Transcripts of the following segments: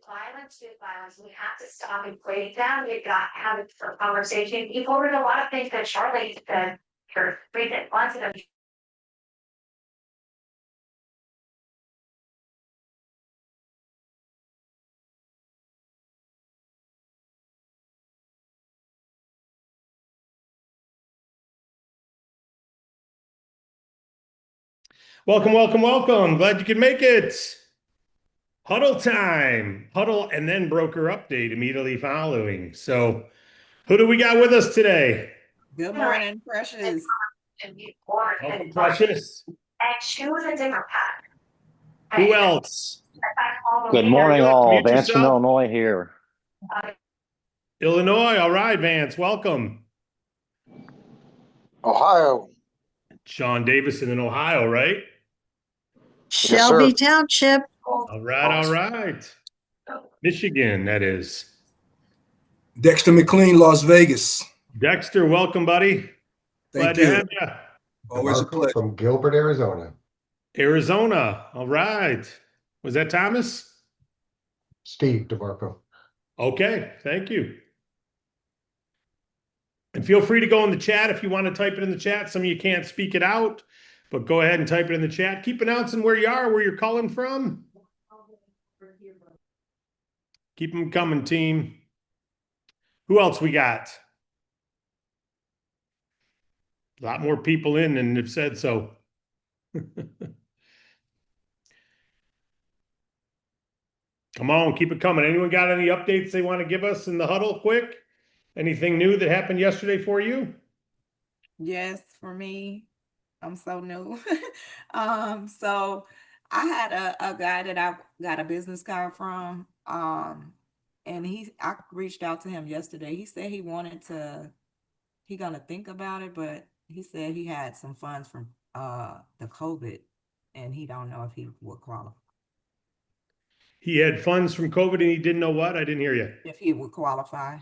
violence is violence. We have to stop equating them. We've got to have it for conversation. You've ordered a lot of things that Charlie said, or read it once of them. Welcome, welcome, welcome. Glad you could make it. Huddle time. Huddle and then broker update immediately following. So, who do we got with us today? Good morning, Precious. Welcome, Precious. And choose a different path. Who else? Good morning, all. Mute Vance from yourself. Illinois here. Illinois. All right, Vance. Welcome. Ohio. Sean Davison in Ohio, right? Shelby Township. All right, all right. Michigan, that is. Dexter McLean, Las Vegas. Dexter, welcome, buddy. Thank Glad you. to have you. Always a pleasure. From Gilbert, Arizona. Arizona. All right. Was that Thomas? Steve DeMarco. Okay, thank you. And feel free to go in the chat if you want to type it in the chat. Some of you can't speak it out, but go ahead and type it in the chat. Keep announcing where you are, where you're calling from. Keep them coming, team. Who else we got? A lot more people in than have said so. Come on, keep it coming. Anyone got any updates they want to give us in the huddle quick? Anything new that happened yesterday for you? Yes, for me, I'm so new. So I had a guy that I got a business card from, and I reached out to him yesterday. He said he gonna think about it, but he said he had some funds from the COVID, and he don't know if he would qualify. He had funds from COVID and he didn't know what? I didn't hear you. If he would qualify.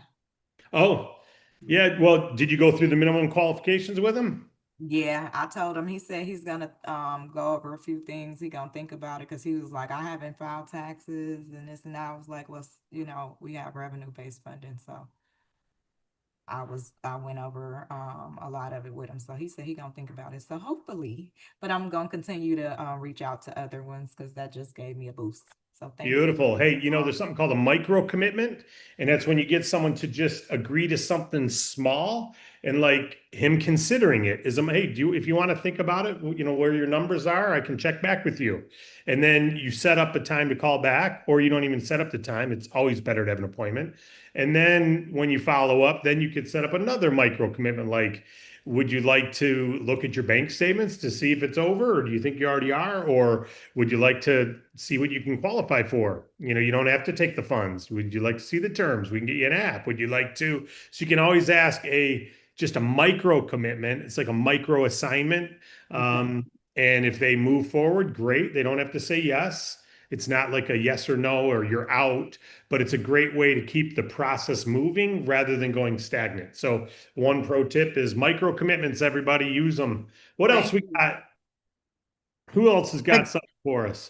Oh, yeah. Well, did you go through the minimum qualifications with him? Yeah, I told him. He said he's gonna go over a few things. He gonna think about it because he was like, I haven't filed taxes and this and that. I was like, well, we have revenue-based funding, so I went over a lot of it with him. So he said he gonna think about it. So hopefully, but I'm gonna continue to reach out to other ones because that just gave me a boost. So thank you. Beautiful. Hey, there's something called a micro commitment, and that's when you get someone to just agree to something small, and like him considering it is, hey, if you want to think about it, where your numbers are, I can check back with you. And then you set up a time to call back, or you don't even set up the time. It's always better to have an appointment. And then when you follow up, then you could set up another micro commitment, like, would you like to look at your bank statements to see if it's over, or do you think you already are? Or would you like to see what you can qualify for? You don't have to take the funds. Would you like to see the terms? We can get you an app. Would you like to? So you can always ask just a micro commitment. It's like a micro assignment. And if they move forward, great. They don't have to say yes. It's not like a yes or no or you're out, but it's a great way to keep the process moving rather than going stagnant. So one pro tip is micro commitments. Everybody use them. What else we got? Who else has got something for us?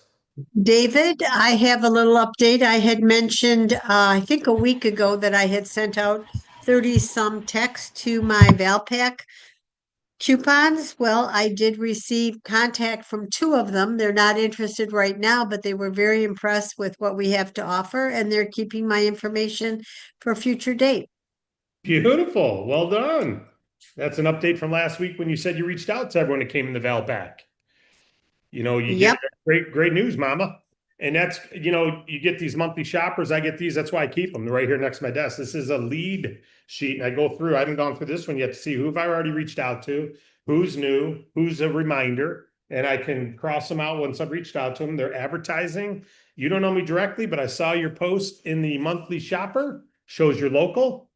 David, I have a little update. I had mentioned, I think a week ago, that I had sent out 30-some texts to my Valpak coupons. Well, I did receive contact from 2 of them. They're not interested right now, but they were very impressed with what we have to offer, and they're keeping my information for a future date. Beautiful. Well done. That's an update from last week when you said you reached out to everyone that came in the Valpak. You get great news, mama. And that's, you get these monthly shoppers. I get these. That's why I keep them. They're right here next to my desk. This is a lead sheet. And I go through. I haven't gone through this one yet to see who have I already reached out to, who's new, who's a reminder. And I can cross them out once I've reached out to them. They're advertising. You don't know me directly, but I saw your post in the monthly shopper. Shows you're local,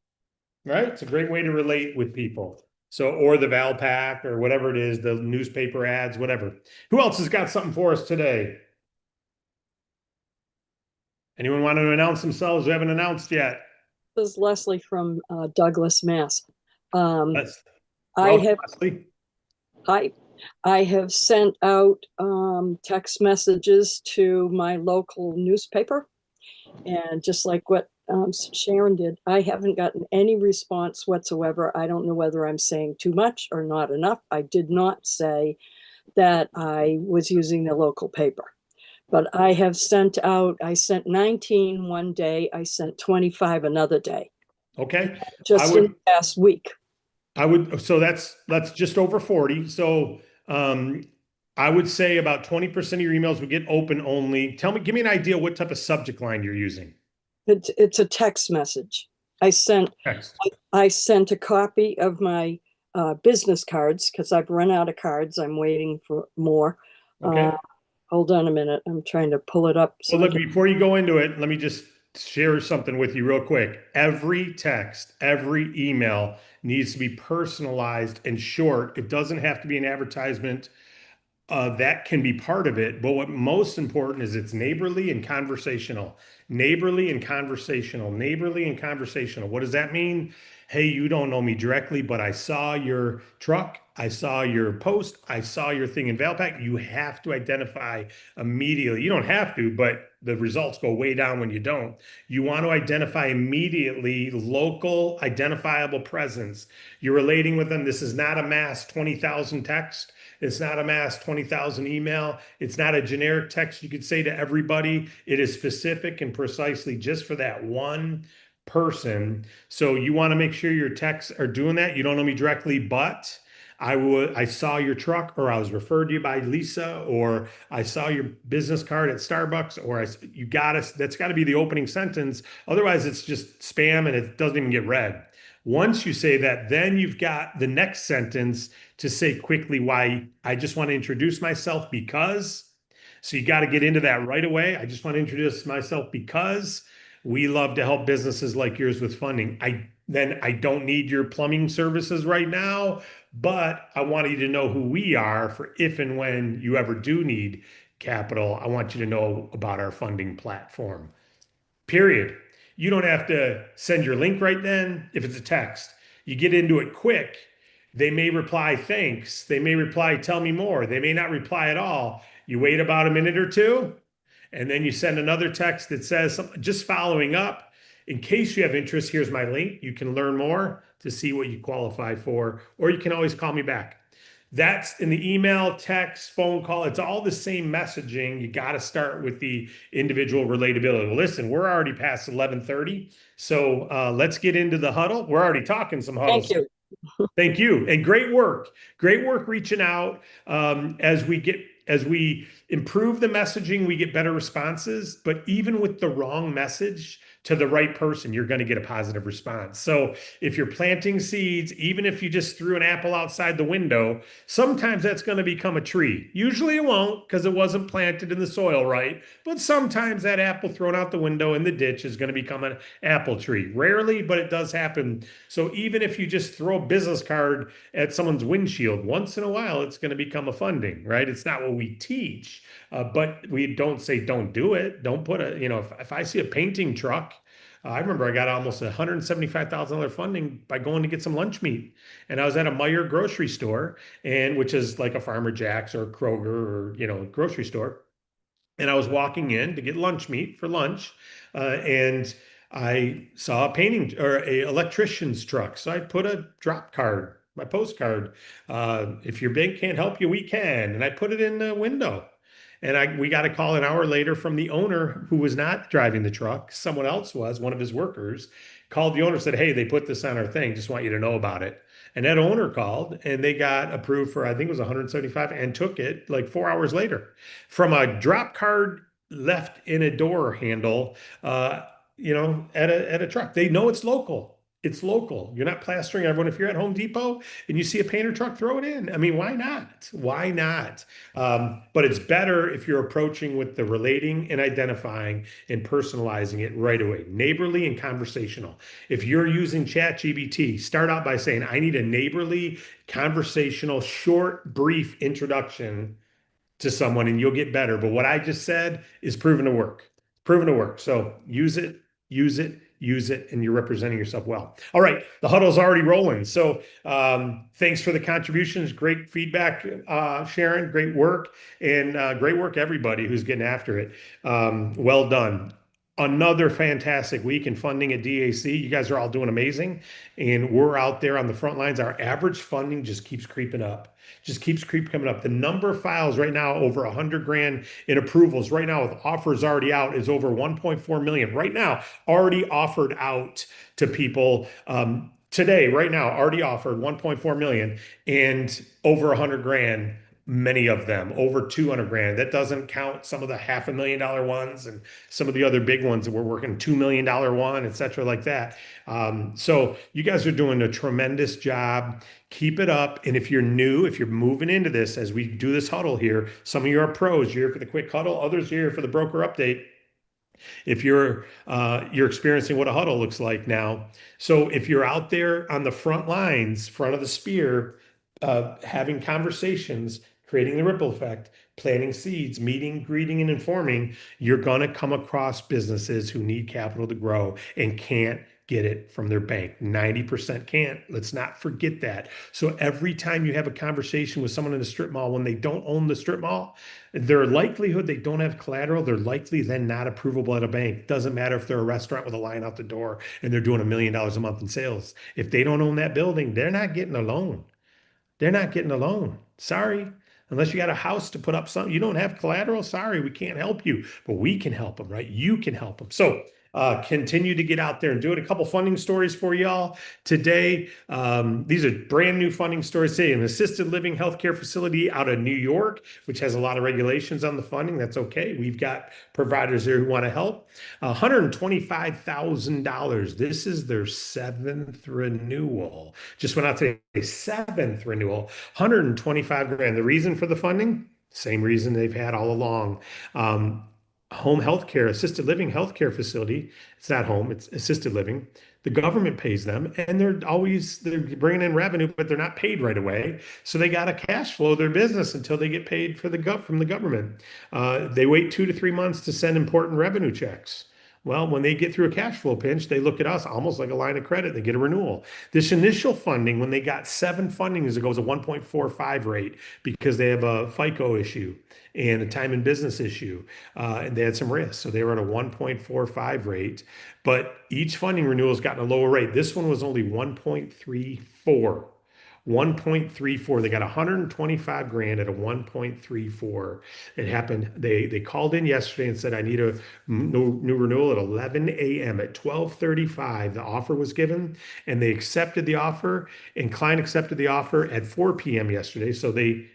right? It's a great way to relate with people. So, or the Valpak or whatever it is, the newspaper ads, whatever. Who else has got something for us today? Anyone want to announce themselves who haven't announced yet? This is Leslie from Douglas, Mass. Welcome, Leslie. I have sent out text messages to my local newspaper, And just like what Sharon did, I haven't gotten any response whatsoever. I don't know whether I'm saying too much or not enough. I did not say that I was using the local paper. But I sent 19 one day, I sent 25 another day, Okay. just in the past week. So that's just over 40. So I would say about 20% of your emails would get open only. Give me an idea what type of subject line you're using. It's a text message. Text. I sent a copy of my business cards because I've run out of cards. I'm waiting for more. Okay. Hold on a minute. I'm trying to pull it up. Well, look, before you go into it, let me just share something with you real quick. Every text, every email needs to be personalized and short. It doesn't have to be an advertisement. That can be part of it. But what most important is it's neighborly and conversational. Neighborly and conversational. Neighborly and conversational. What does that mean? Hey, you don't know me directly, but I saw your truck. I saw your post. I saw your thing in Valpak. You have to identify immediately. You don't have to, but the results go way down when you don't. You want to identify immediately local identifiable presence. You're relating with them. This is not a mass 20,000 text. It's not a mass 20,000 email. It's not a generic text you could say to everybody. It is specific and precisely just for that one person. So you want to make sure your texts are doing that. You don't know me directly, but I saw your truck, or I was referred to you by Lisa, or I saw your business card at Starbucks, or that's got to be the opening sentence. Otherwise, it's just spam and it doesn't even get read. Once you say that, then you've got the next sentence to say quickly why I just want to introduce myself because. So you got to get into that right away. I just want to introduce myself because we love to help businesses like yours with funding. I don't need your plumbing services right now, but I want you to know who we are for if and when you ever do need capital. I want you to know about our funding platform. Period. You don't have to send your link right then if it's a text. You get into it quick. They may reply, thanks. They may reply, tell me more. They may not reply at all. You wait about a minute or two, and then you send another text that says, just following up. In case you have interest, here's my link. You can learn more to see what you qualify for, or you can always call me back. That's in the email, text, phone call. It's all the same messaging. You got to start with the individual relatability. Well, listen, we're already past 11:30, so let's get into the huddle. We're already talking some huddles. Thank you. Thank you, and great work reaching out. As we improve the messaging, we get better responses. But even with the wrong message to the right person, you're going to get a positive response. So if you're planting seeds, even if you just threw an apple outside the window, sometimes that's going to become a tree. Usually it won't because it wasn't planted in the soil right. But sometimes that apple thrown out the window in the ditch is going to become an apple tree. Rarely, but it does happen. So even if you just throw a business card at someone's windshield, once in a while, it's going to become a funding, right? It's not what we teach, but we don't say don't do it. Don't put if I see a painting truck, I remember I got almost $175,000 funding by going to get some lunch meat. And I was at a Meijer grocery store, and which is like a Farmer Jack's or Kroger or, grocery store. And I was walking in to get lunch meat for lunch, and I saw a painting or a electrician's truck. So I put a drop card, my postcard. If your bank can't help you, we can. And I put it in the window. And we got a call an hour later from the owner who was not driving the truck. Someone else was, one of his workers, called the owner, said, hey, they put this on our thing. Just want you to know about it. And that owner called and they got approved for, I think it was 175 and took it like 4 hours later from a drop card left in a door handle, at a truck. They know it's local. It's local. You're not plastering everyone. If you're at Home Depot and you see a painter truck, throw it in. I mean, why not? Why not? But it's better if you're approaching with the relating and identifying and personalizing it right away. Neighborly and conversational. If you're using ChatGPT, start out by saying, I need a neighborly, conversational, short, brief introduction to someone and you'll get better. But what I just said is proven to work. Proven to work. So use it, use it, use it, and you're representing yourself well. All right, the huddle's already rolling. So thanks for the contributions. Great feedback, Sharon. Great work. And great work, everybody who's getting after it. Well done. another fantastic week in funding at DAC. You guys are all doing amazing. And we're out there on the front lines. Our average funding just keeps creeping up, just keeps coming up. The number of files right now over 100 grand in approvals right now with offers already out is over 1.4 million right now, already offered out to people. Today, right now, already offered 1.4 million and over 100 grand. Many of them over 200 grand. That doesn't count some of the $500,000 ones and some of the other big ones that we're working $2 million one, et cetera, like that. So you guys are doing a tremendous job. Keep it up. And if you're new, if you're moving into this as we do this huddle here, some of you are pros. You're here for the quick huddle, others are here for the broker update. If you're experiencing what a huddle looks like now. So if you're out there on the front lines, front of the spear, having conversations, creating the ripple effect, planting seeds, meeting, greeting, and informing, you're going to come across businesses who need capital to grow and can't get it from their bank. 90% can't. Let's not forget that. So every time you have a conversation with someone in a strip mall, when they don't own the strip mall, their likelihood they don't have collateral, they're likely then not approvable at a bank. Doesn't matter if they're a restaurant with a line out the door and they're doing $1 million a month in sales. If they don't own that building, they're not getting a loan. They're not getting a loan. Sorry. Unless you got a house to put up something, you don't have collateral. Sorry, we can't help you, but we can help them, right? You can help them. So continue to get out there and do it. A couple funding stories for y'all today. These are brand new funding stories today. An assisted living healthcare facility out of New York, which has a lot of regulations on the funding. That's okay. We've got providers there who want to help. $125,000. This is their 7th renewal. Just went out today, 7th renewal, 125 grand. The reason for the funding? Same reason they've had all along. Home healthcare, assisted living healthcare facility. It's not home, it's assisted living. The government pays them and they're bringing in revenue, but they're not paid right away. So they got to cash flow their business until they get paid from the government. They wait 2 to 3 months to send important revenue checks. Well, when they get through a cash flow pinch, they look at us almost like a line of credit. They get a renewal. This initial funding, when they got 7 fundings, it goes a 1.45 rate because they have a FICO issue and a time and business issue, and they had some risk. So they were at a 1.45 rate, but each funding renewal has gotten a lower rate. This one was only 1.34. 1.34. They got 125 grand at a 1.34. It happened. They called in yesterday and said, I need a new renewal at 11 a.m. At 12:35, the offer was given and they accepted the offer, and client accepted the offer at 4 p.m. yesterday. So they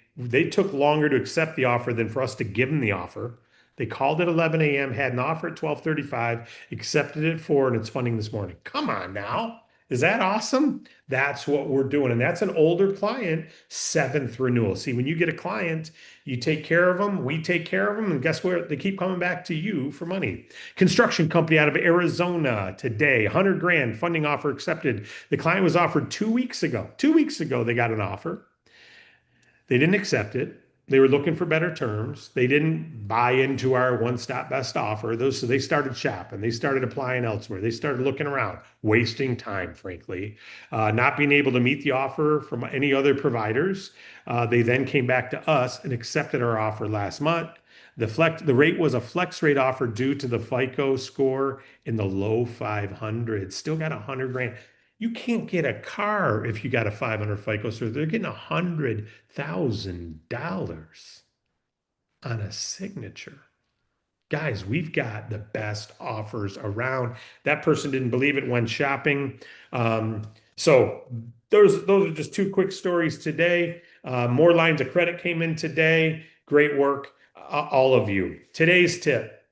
took longer to accept the offer than for us to give them the offer. They called at 11 a.m., had an offer at 12:35, accepted it at 4, and it's funding this morning. Come on now. Is that awesome? That's what we're doing. And that's an older client, 7th renewal. See, when you get a client, you take care of them, we take care of them, and guess what? They keep coming back to you for money. Construction company out of Arizona today, 100 grand funding offer accepted. The client was offered 2 weeks ago. 2 weeks ago, they got an offer. They didn't accept it. They were looking for better terms. They didn't buy into our one-stop best offer. So they started shopping. They started applying elsewhere. They started looking around, wasting time, frankly, not being able to meet the offer from any other providers. They then came back to us and accepted our offer last month. The rate was a flex rate offer due to the FICO score in the low 500s. Still got 100 grand. You can't get a car if you got a 500 FICO score. They're getting $100,000 on a signature. Guys, we've got the best offers around. That person didn't believe it when shopping. So those are just 2 quick stories today. More lines of credit came in today. Great work, all of you. Today's tip.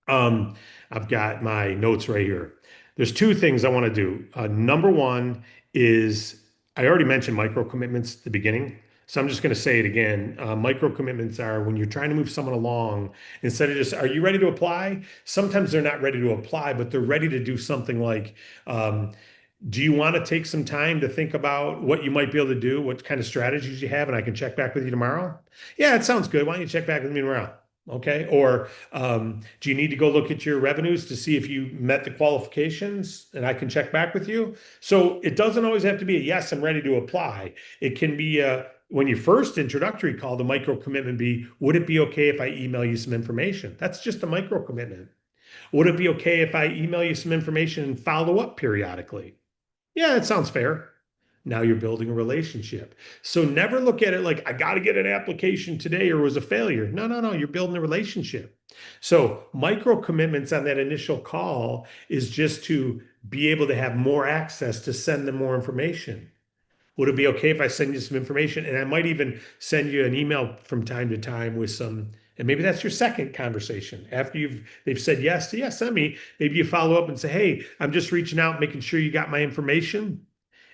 I've got my notes right here. There's 2 things I want to do. Number 1 is, I already mentioned micro commitments at the beginning, so I'm just going to say it again. Micro commitments are when you're trying to move someone along, instead of just, are you ready to apply? Sometimes they're not ready to apply, but they're ready to do something like, do you want to take some time to think about what you might be able to do, what kind of strategies you have, and I can check back with you tomorrow? Yeah, it sounds good. Why don't you check back with me tomorrow? Okay. Or do you need to go look at your revenues to see if you met the qualifications and I can check back with you? So it doesn't always have to be a yes, I'm ready to apply. It can be when you first introductory call, the micro commitment be, would it be okay if I email you some information? That's just a micro commitment. Would it be okay if I email you some information and follow up periodically? Yeah, that sounds fair. Now you're building a relationship. So never look at it like I got to get an application today or it was a failure. No, no, no. You're building a relationship. So micro commitments on that initial call is just to be able to have more access to send them more information. Would it be okay if I send you some information? And I might even send you an email from time to time with some, and maybe that's your second conversation. After they've said yes to yes, send me, maybe you follow up and say, hey, I'm just reaching out, making sure you got my information.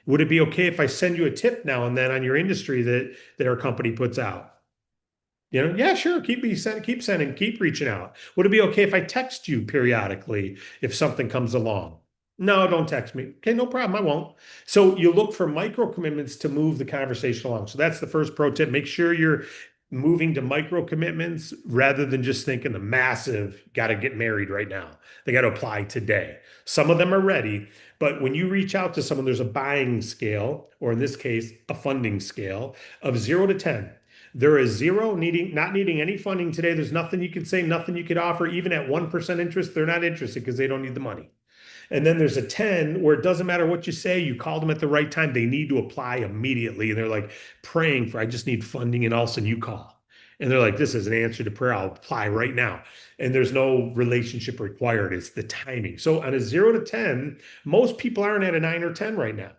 Would it be okay if I send you a tip now and then on your industry that our company puts out? Yeah, sure. Keep sending, keep reaching out. Would it be okay if I text you periodically if something comes along? No, don't text me. Okay, no problem. I won't. So you look for micro commitments to move the conversation along. So that's the first pro tip. Make sure you're moving to micro commitments rather than just thinking the massive, got to get married right now. They got to apply today. Some of them are ready, but when you reach out to someone, there's a buying scale, or in this case, a funding scale of 0 to 10. There is zero not needing any funding today. There's nothing you can say, nothing you could offer. Even at 1% interest, they're not interested because they don't need the money. And then there's a 10 where it doesn't matter what you say, you call them at the right time. They need to apply immediately. And they're like praying for, I just need funding. And all of a sudden you call. And they're like, this is an answer to prayer. I'll apply right now. And there's no relationship required. It's the timing. So on a 0 to 10, most people aren't at a 9 or 10 right now.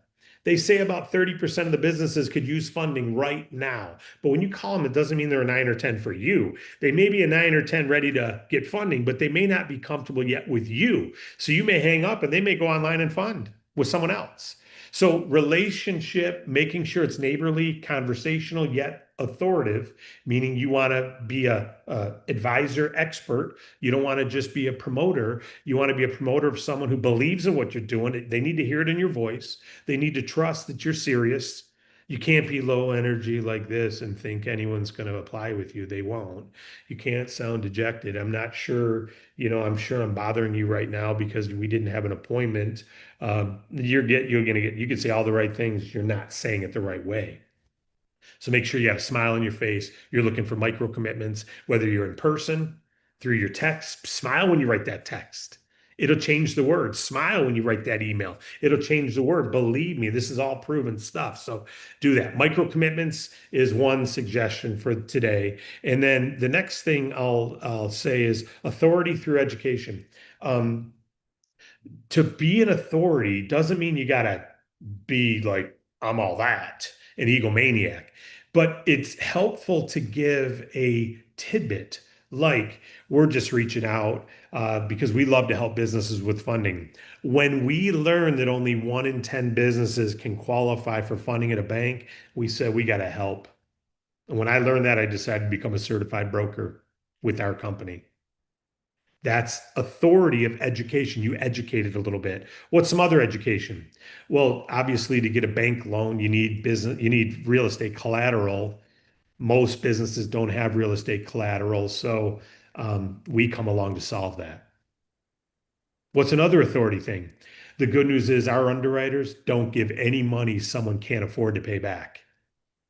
They say about 30% of the businesses could use funding right now. But when you call them, it doesn't mean they're a 9 or 10 for you. They may be a 9 or 10 ready to get funding, but they may not be comfortable yet with you. So you may hang up and they may go online and fund with someone else. So relationship, making sure it's neighborly, conversational, yet authoritative, meaning you want to be a advisor expert. You don't want to just be a promoter. You want to be a promoter of someone who believes in what you're doing. They need to hear it in your voice. They need to trust that you're serious. You can't be low energy like this and think anyone's going to apply with you. They won't. You can't sound dejected. I'm not sure, I'm sure I'm bothering you right now because we didn't have an appointment. You're going to get, you can say all the right things. You're not saying it the right way. So make sure you have a smile on your face. You're looking for micro commitments, whether you're in person, through your text. Smile when you write that text. It'll change the word. Smile when you write that email. It'll change the word. Believe me, this is all proven stuff. So do that. Micro commitments is one suggestion for today. And then the next thing I'll say is authority through education. To be an authority doesn't mean you gotta be like, I'm all that, an egomaniac. But it's helpful to give a tidbit, like we're just reaching out because we love to help businesses with funding. When we learn that only 1 in 10 businesses can qualify for funding at a bank, we said we got to help. And when I learned that, I decided to become a certified broker with our company. That's authority of education. You educate it a little bit. What's some other education? Well, obviously, to get a bank loan, you need real estate collateral. Most businesses don't have real estate collateral, so we come along to solve that. What's another authority thing? The good news is our underwriters don't give any money someone can't afford to pay back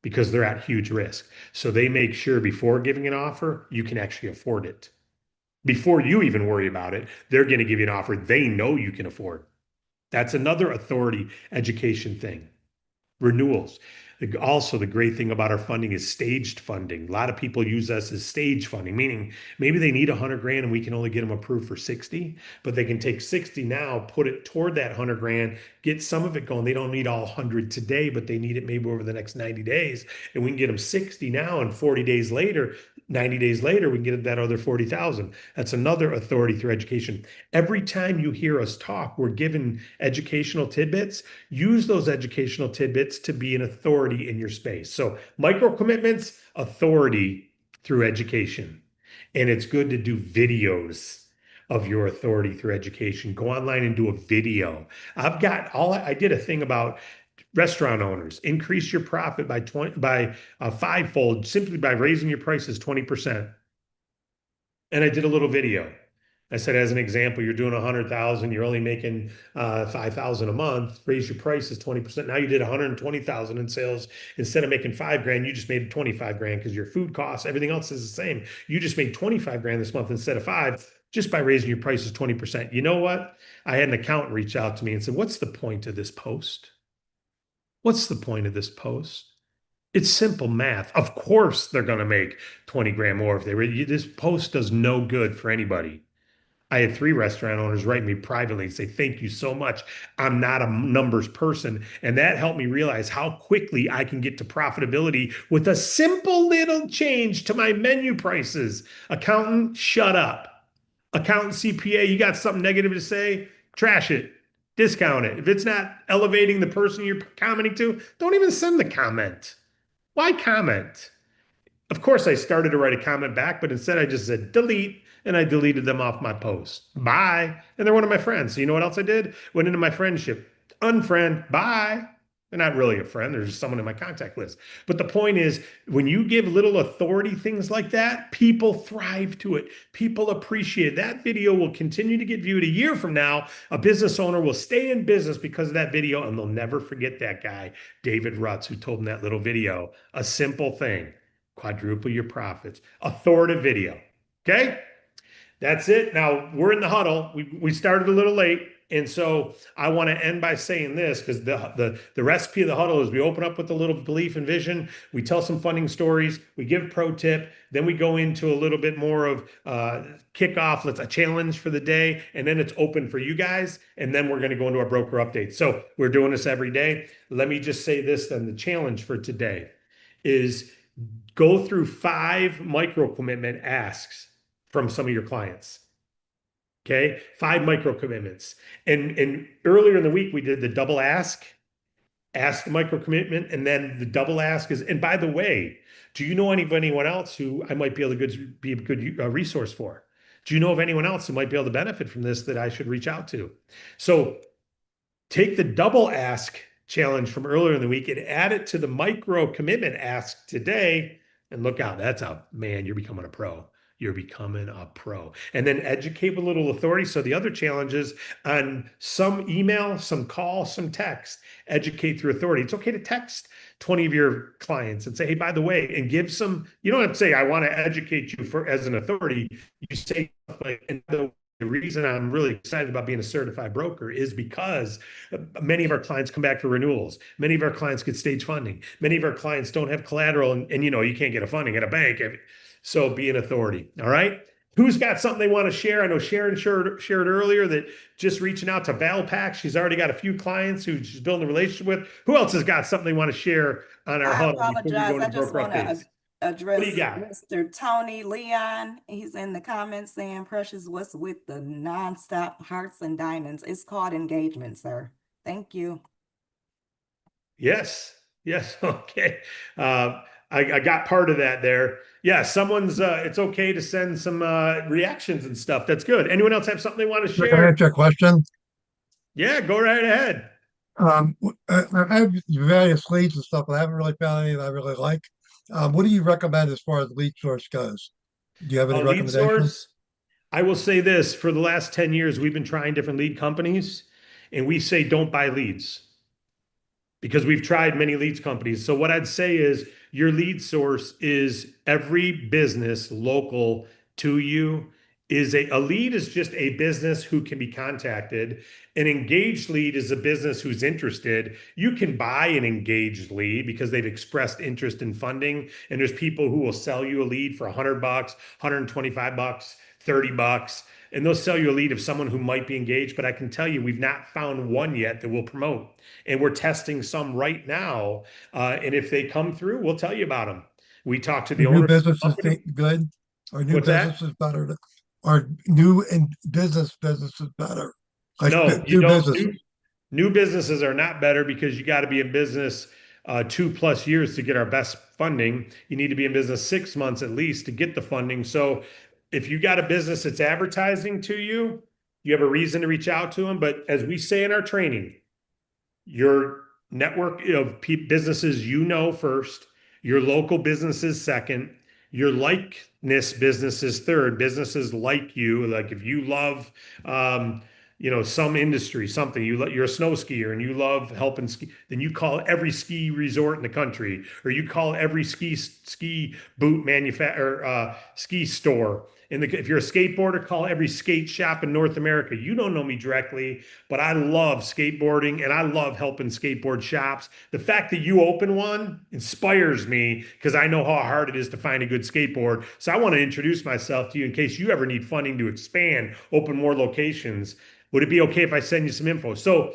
because they're at huge risk. So they make sure before giving an offer, you can actually afford it. Before you even worry about it, they're going to give you an offer they know you can afford. That's another authority education thing. Renewals. Also, the great thing about our funding is staged funding. A lot of people use us as stage funding, meaning maybe they need 100 grand and we can only get them approved for 60, but they can take 60 now, put it toward that 100 grand, get some of it going. They don't need all 100 today, but they need it maybe over the next 90 days. And we can get them 60 now, and 40 days later, 90 days later, we can get that other 40,000. That's another authority through education. Every time you hear us talk, we're given educational tidbits. Use those educational tidbits to be an authority in your space. So micro commitments, authority through education. And it's good to do videos of your authority through education. Go online and do a video. I did a thing about restaurant owners. Increase your profit by fivefold simply by raising your prices 20%. And I did a little video. I said, as an example, you're doing 100,000, you're only making 5,000 a month, raise your prices 20%. Now you did 120,000 in sales. Instead of making 5 grand, you just made 25 grand because your food costs, everything else is the same. You just made 25 grand this month instead of 5, just by raising your prices 20%. You know what? I had an accountant reach out to me and said, what's the point of this post? What's the point of this post? It's simple math. Of course, they're going to make 20 grand more if they read. This post does no good for anybody. I had 3 restaurant owners write me privately and say, thank you so much. I'm not a numbers person. And that helped me realize how quickly I can get to profitability with a simple little change to my menu prices. Accountant, shut up. Accountant, CPA, you got something negative to say? Trash it. Discount it. If it's not elevating the person you're commenting to, don't even send the comment. Why comment? Of course, I started to write a comment back, but instead I just said delete, and I deleted them off my post. Bye. And they're one of my friends. So you know what else I did? Went into my friendship. Unfriend. Bye. They're not really a friend. They're just someone in my contact list. But the point is, when you give little authority things like that, people thrive to it. People appreciate it. That video will continue to get viewed. A year from now, a business owner will stay in business because of that video, and they'll never forget that guy, David Rutz, who told them that little video. A simple thing. Quadruple your profits. Authoritative video. Okay? That's it. Now we're in the huddle. We started a little late. And so I want to end by saying this, because the recipe of the huddle is we open up with a little belief and vision. We tell some funding stories. We give pro tip. Then we go into a little bit more of kickoff. Let's a challenge for the day. And then it's open for you guys. And then we're going to go into our broker update. So we're doing this every day. Let me just say this then. The challenge for today is go through 5 micro commitment asks from some of your clients. Okay, 5 micro commitments. And earlier in the week, we did the double ask the micro commitment, and then the double ask is, and by the way, do you know of anyone else who I might be able to be a good resource for? Do you know of anyone else who might be able to benefit from this that I should reach out to? So take the double ask challenge from earlier in the week and add it to the micro commitment ask today, and look out. That's man, you're becoming a pro. You're becoming a pro. And then educate with a little authority. So the other challenges on some email, some call, some text, educate through authority. It's okay to text 20 of your clients and say, hey, by the way, and give some, you don't have to say, I want to educate you for as an authority. You say, like, and the reason I'm really excited about being a certified broker is because many of our clients come back for renewals. Many of our clients get stage funding. Many of our clients don't have collateral, and you know, you can't get a funding at a bank. So be an authority. All right. Who's got something they want to share? I know Sharon shared earlier that just reaching out to Valpak. She's already got a few clients who she's building a relationship with. Who else has got something they want to share on our I huddle before we apologize. go I into just broker want to updates? address What do you got? Mr. Tony Leon. He's in the comments saying, Precious, what's with the nonstop hearts and diamonds? It's called engagement, sir. Thank you. Yes. Yes. Okay. I got part of that there. Yeah. Someone's, it's okay to send some reactions and stuff. That's good. Anyone else have something they want to Can I share? answer a question? Yeah, go right ahead. I've had various leads and stuff, but I haven't really found any that I really like. What do you recommend as far as lead source goes? Do you have any Lead recommendations? source. I will say this, for the last 10 years, we've been trying different lead companies, and we say don't buy leads because we've tried many leads companies. So what I'd say is your lead source is every business local to you. A lead is just a business who can be contacted. An engaged lead is a business who's interested. You can buy an engaged lead because they've expressed interest in funding. And there's people who will sell you a lead for $100, $125, $30, and they'll sell you a lead of someone who might be engaged. But I can tell you, we've not found one yet that we'll promote. And we're testing some right now. And if they come through, we'll tell you about them. We talked to the Are new owner. businesses good? Are new What's that? businesses better? Are new and businesses better? Like No, you new don't. businesses. New businesses are not better because you got to be in business 2+ years to get our best funding. You need to be in business 6 months at least to get the funding. So if you got a business that's advertising to you, you have a reason to reach out to them. But as we say in our training, your network of businesses you know first, your local businesses second, your likeness businesses third. Businesses like you, like if you love some industry, something you're a snow skier and you love helping ski, then you call every ski resort in the country, or you call every ski boot manufacturer, ski store, if you're a skateboarder, call every skate shop in North America. You don't know me directly, but I love skateboarding and I love helping skateboard shops. The fact that you open one inspires me because I know how hard it is to find a good skateboard. So I want to introduce myself to you in case you ever need funding to expand, open more locations. Would it be okay if I send you some info? So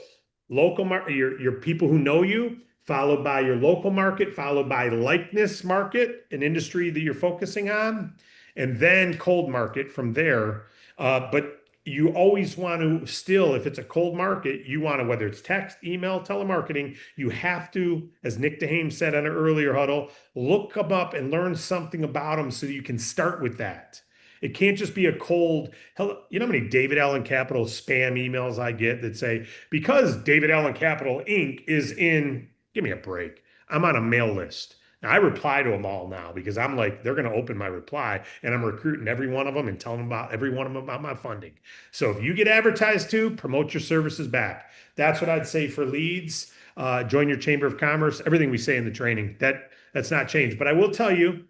local market, your people who know you, followed by your local market, followed by likeness market, an industry that you're focusing on, and then cold market from there. But you always want to still, if it's a cold market, you want to, whether it's text, email, telemarketing, you have to, as Nick DeHame said on an earlier huddle, look them up and learn something about them so that you can start with that. It can't just be a cold, hello, you know how many David Allen Capital spam emails I get that say, because David Allen Capital Inc. is in, give me a break. I'm on a mail list. Now, I reply to them all now because I'm like, they're going to open my reply and I'm recruiting every one of them and telling them about every one of them about my funding. So if you get advertised to, promote your services back. That's what I'd say for leads. Join your Chamber of Commerce, everything we say in the training. That's not changed. But I will tell you,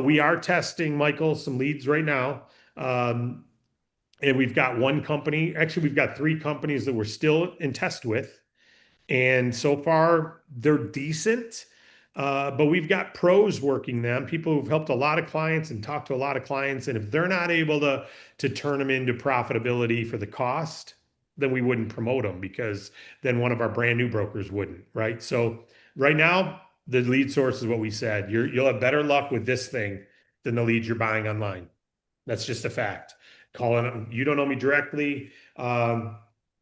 we are testing, Michael, some leads right now. And we've got one company, actually, we've got 3 companies that we're still in test with. And so far, they're decent. But we've got pros working them, people who've helped a lot of clients and talked to a lot of clients. And if they're not able to turn them into profitability for the cost, then we wouldn't promote them because then one of our brand new brokers wouldn't, right? So right now, the lead source is what we said. You'll have better luck with this thing than the leads you're buying online. That's just a fact. Calling them, you don't know me directly.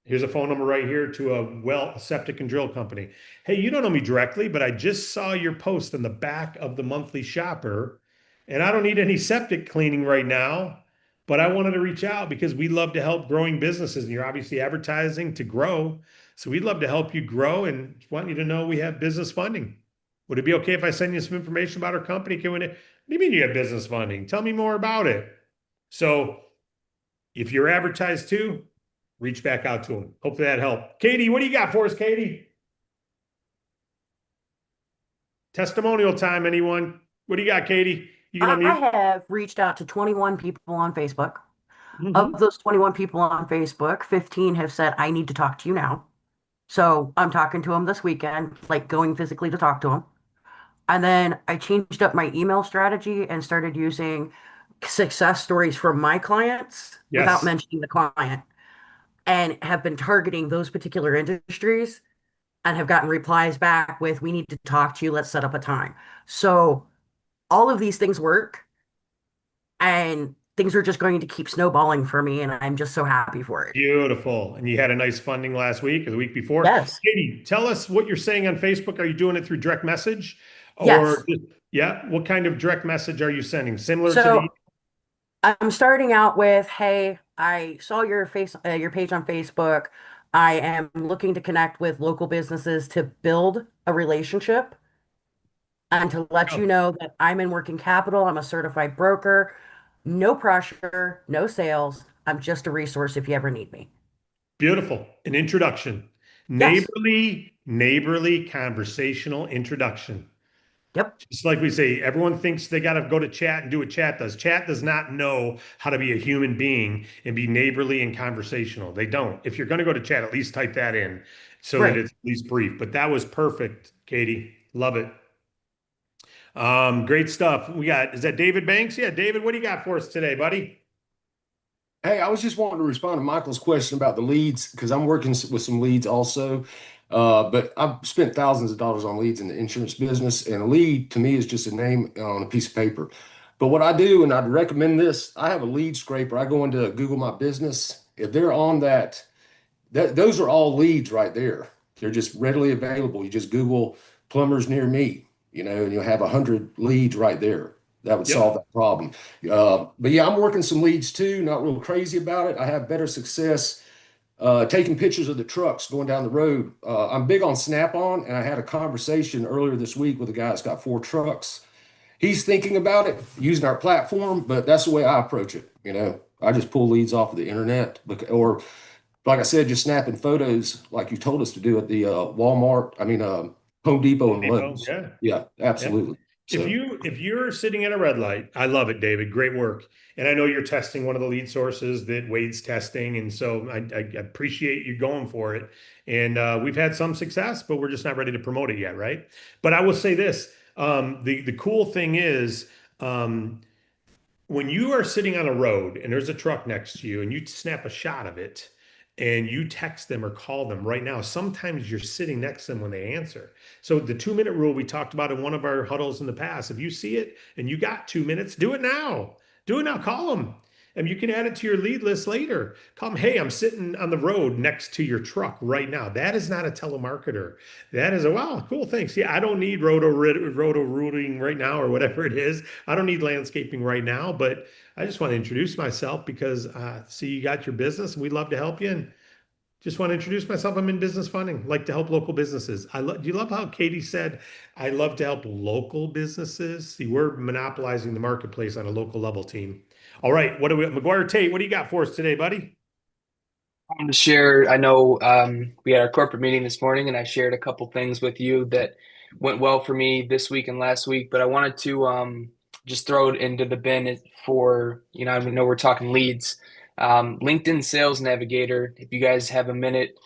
Here's a phone number right here to a septic and drill company. Hey, you don't know me directly, but I just saw your post in the back of the monthly shopper, and I don't need any septic cleaning right now, but I wanted to reach out because we love to help growing businesses, and you're obviously advertising to grow. So we'd love to help you grow and want you to know we have business funding. Would it be okay if I send you some information about our company? What do you mean you have business funding? Tell me more about it. So if you're advertised to, reach back out to them. Hopefully that helped. Katie, what do you got for us, Katie? Testimonial time, anyone? What do you got, Katie? You can I unmute. have reached out to 21 people on Facebook. Mhm. Of those 21 people on Facebook, 15 have said, I need to talk to you now. So I'm talking to them this weekend, like going physically to talk to them. And then I changed up my email strategy and started using success stories from my clients without Yes. mentioning the client, and have been targeting those particular industries and have gotten replies back with, we need to talk to you. Let's set up a time. So all of these things work, and things are just going to keep snowballing for me. And I'm just so happy for it. Beautiful. And you had a nice funding last week or the week before. Yes. Katie, tell us what you're saying on Facebook. Are you doing it through direct message? Yes. Or yeah, what kind of direct message are you sending? Similar to the So I'm starting out with, hey, I saw your page on Facebook. I am looking to connect with local businesses to build a relationship and to let you know that I'm in working capital. I'm a certified broker. No pressure, no sales. I'm just a resource if you ever need me. Beautiful. An introduction. Yes. Neighborly conversational introduction. Yep. Just like we say, everyone thinks they got to go to chat and do what chat does. Chat does not know how to be a human being and be neighborly and conversational. They don't. If you're going to go to chat, at least type that in so that Right. it's at least brief. But that was perfect, Katie. Love it. Great stuff. Is that David Banks? Yeah, David, what do you got for us today, buddy? Hey, I was just wanting to respond to Michael's question about the leads because I'm working with some leads also. But I've spent thousands of dollars on leads in the insurance business, and a lead to me is just a name on a piece of paper. But what I do, and I'd recommend this, I have a lead scraper. I go into Google My Business. If they're on those are all leads right there. They're just readily available. You just Google plumbers near me, and you'll have 100 leads right there. That would solve that problem. But yeah, I'm working some leads too, not real crazy about it. I have better success taking pictures of the trucks going down the road. I'm big on Snap-on, and I had a conversation earlier this week with a guy that's got 4 trucks. He's thinking about it, using our platform, but that's the way I approach it. I just pull leads off of the internet, or like I said, just snapping photos like you told us to do at the Home Depot and Depot, Lowe's. yeah. Yeah, Yeah. absolutely. If So you're sitting at a red light, I love it, David. Great work. And I know you're testing one of the lead sources that Wade's testing, and so I appreciate you going for it. And we've had some success, but we're just not ready to promote it yet, right? But I will say this: the cool thing is, when you are sitting on a road and there's a truck next to you, and you snap a shot of it, and you text them or call them right now, sometimes you're sitting next to them when they answer. So the 2 minute rule we talked about in one of our huddles in the past, if you see it and you got 2 minutes, do it now. Do it now. Call them. And you can add it to your lead list later. Call them, hey, I'm sitting on the road next to your truck right now. That is not a telemarketer. That is a wow, cool, thanks. Yeah, I don't need roto rooting right now or whatever it is. I don't need landscaping right now, but I just want to introduce myself because see you got your business and we'd love to help you. And just want to introduce myself. I'm in business funding, like to help local businesses. Do you love how Katie said, I love to help local businesses? See, we're monopolizing the marketplace on a local level team. All right, what do we, McGuire Tate, what do you got for us today, buddy? I wanted to share. I know we had our corporate meeting this morning, and I shared a couple things with you that went well for me this week and last week. But I wanted to just throw it into the bin for, I know we're talking leads. LinkedIn Sales Navigator. If you guys have a minute,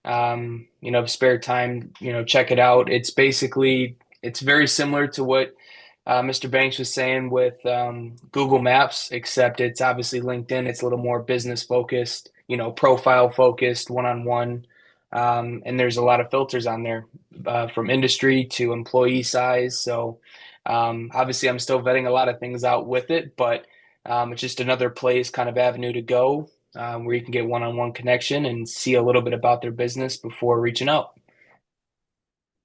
spare time, check it out. It's very similar to what Mr. Banks was saying with Google Maps, except it's obviously LinkedIn. It's a little more business focused, profile focused, one-on-one. And there's a lot of filters on there from industry to employee size. So obviously I'm still vetting a lot of things out with it, but it's just another place kind of avenue to go where you can get one-on-one connection and see a little bit about their business before reaching out.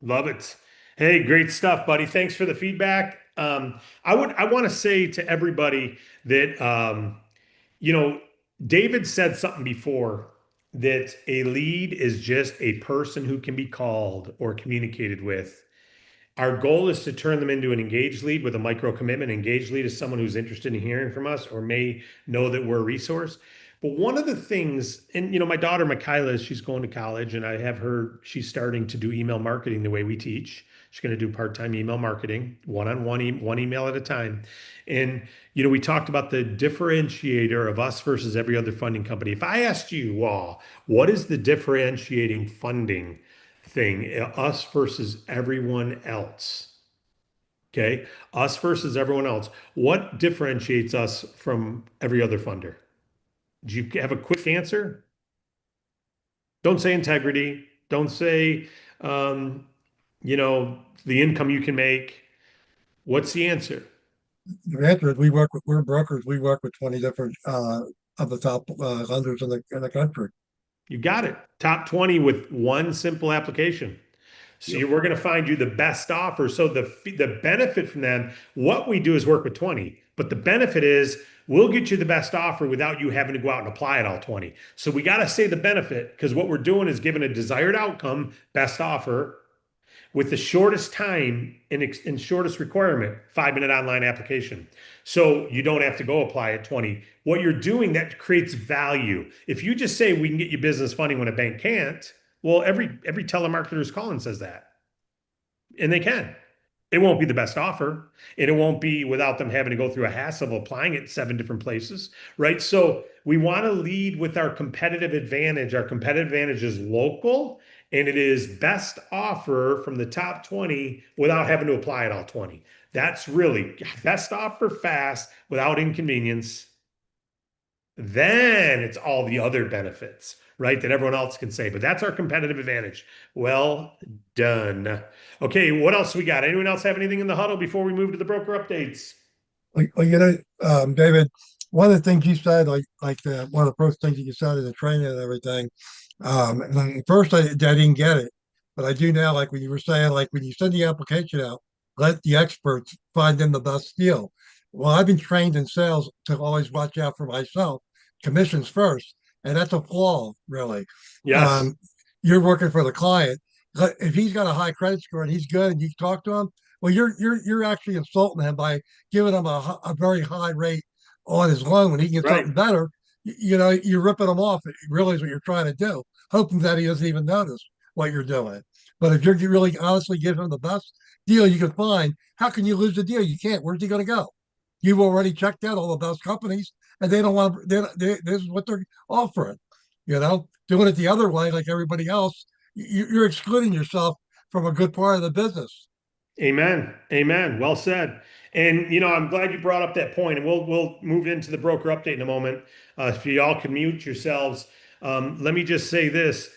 Love it. Hey, great stuff, buddy. Thanks for the feedback. I want to say to everybody that David said something before that a lead is just a person who can be called or communicated with. Our goal is to turn them into an engaged lead with a micro commitment. Engaged lead is someone who's interested in hearing from us or may know that we're a resource. But one of the things, and my daughter Michaela, she's going to college, and I have her, she's starting to do email marketing the way we teach. She's going to do part-time email marketing, one-on-one, one email at a time. And we talked about the differentiator of us versus every other funding company. If I asked you, what is the differentiating funding thing, us versus everyone else? Okay, us versus everyone else. What differentiates us from every other funder? Do you have a quick answer? Don't say integrity. Don't say, the income you can make. What's the answer? The answer is we're brokers. We work with 20 different of the top lenders in the country. You got it. Top 20 with one simple application. So we're going to find you the best offer. So the benefit from them, what we do is work with 20, but the benefit is we'll get you the best offer without you having to go out and apply at all 20. So we got to say the benefit, because what we're doing is giving a desired outcome, best offer, with the shortest time and shortest requirement, 5-minute online application. So you don't have to go apply at 20. What you're doing, that creates value. If you just say we can get you business funding when a bank can't, well, every telemarketer is calling says that. And they can. It won't be the best offer, and it won't be without them having to go through a hassle of applying it 7 different places, right? So we want to lead with our competitive advantage. Our competitive advantage is local, and it is best offer from the top 20 without having to apply at all 20. That's really best offer fast without inconvenience. Then it's all the other benefits, right, that everyone else can say. But that's our competitive advantage. Well done. Okay, what else we got? Anyone else have anything in the huddle before we move to the broker updates? David, one of the things you said, one of the first things that you said in the training and everything, and at first I didn't get it, but I do now. Like when you were saying, like when you send the application out, let the experts find them the best deal. Well, I've been trained in sales to always watch out for myself, commissions first, and that's a flaw, really. Yes. You're working for the client. If he's got a high credit score and he's good, and you talk to him, well, you're actually insulting him by giving him a very high rate on his loan when he can get Right. something better. You're ripping him off. It really is what you're trying to do, hoping that he doesn't even notice what you're doing. But if you're really honestly giving them the best deal you can find, how can you lose the deal? You can't. Where's he going to go? You've already checked out all the best companies, and they don't want to. This is what they're offering. Doing it the other way, like everybody else, you're excluding yourself from a good part of the business. Amen. Amen. Well said. And I'm glad you brought up that point, and we'll move into the broker update in a moment. If you all can mute yourselves, let me just say this.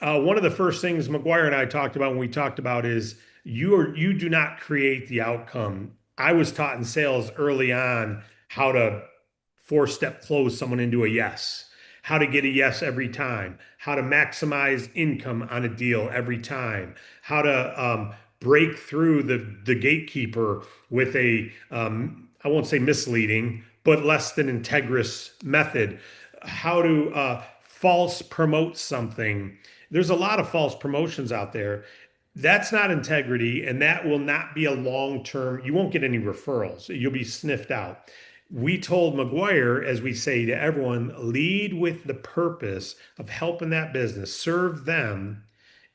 One of the first things McGuire and I talked about when we talked about is you do not create the outcome. I was taught in sales early on how to four-step close someone into a yes, how to get a yes every time, how to maximize income on a deal every time, how to break through the gatekeeper with a I won't say misleading, but less than integrous method, how to false promote something. There's a lot of false promotions out there. That's not integrity, and that will not be a long-term. You won't get any referrals. You'll be sniffed out. We told McGuire, as we say to everyone, lead with the purpose of helping that business, serve them.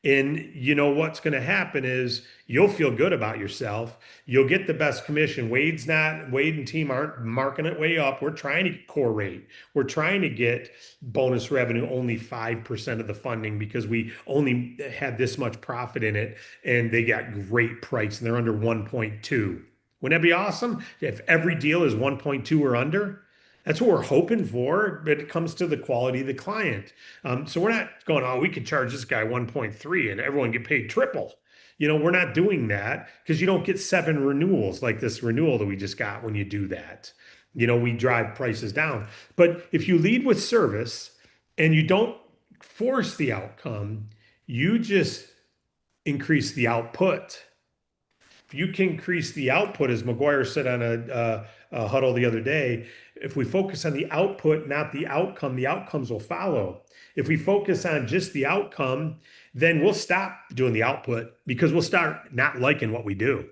And what's going to happen is you'll feel good about yourself. You'll get the best commission. Wade and team aren't marking it way up. We're trying to get core rate. We're trying to get bonus revenue only 5% of the funding because we only had this much profit in it, and they got great price and they're under 1.2. Wouldn't that be awesome if every deal is 1.2 or under? That's what we're hoping for, but it comes to the quality of the client. So we're not going, oh, we could charge this guy 1.3 and everyone get paid triple. We're not doing that because you don't get 7 renewals like this renewal that we just got when you do that. We drive prices down. But if you lead with service and you don't force the outcome, you just increase the output. If you can increase the output, as McGuire said on a huddle the other day, if we focus on the output, not the outcome, the outcomes will follow. If we focus on just the outcome, then we'll stop doing the output because we'll start not liking what we do.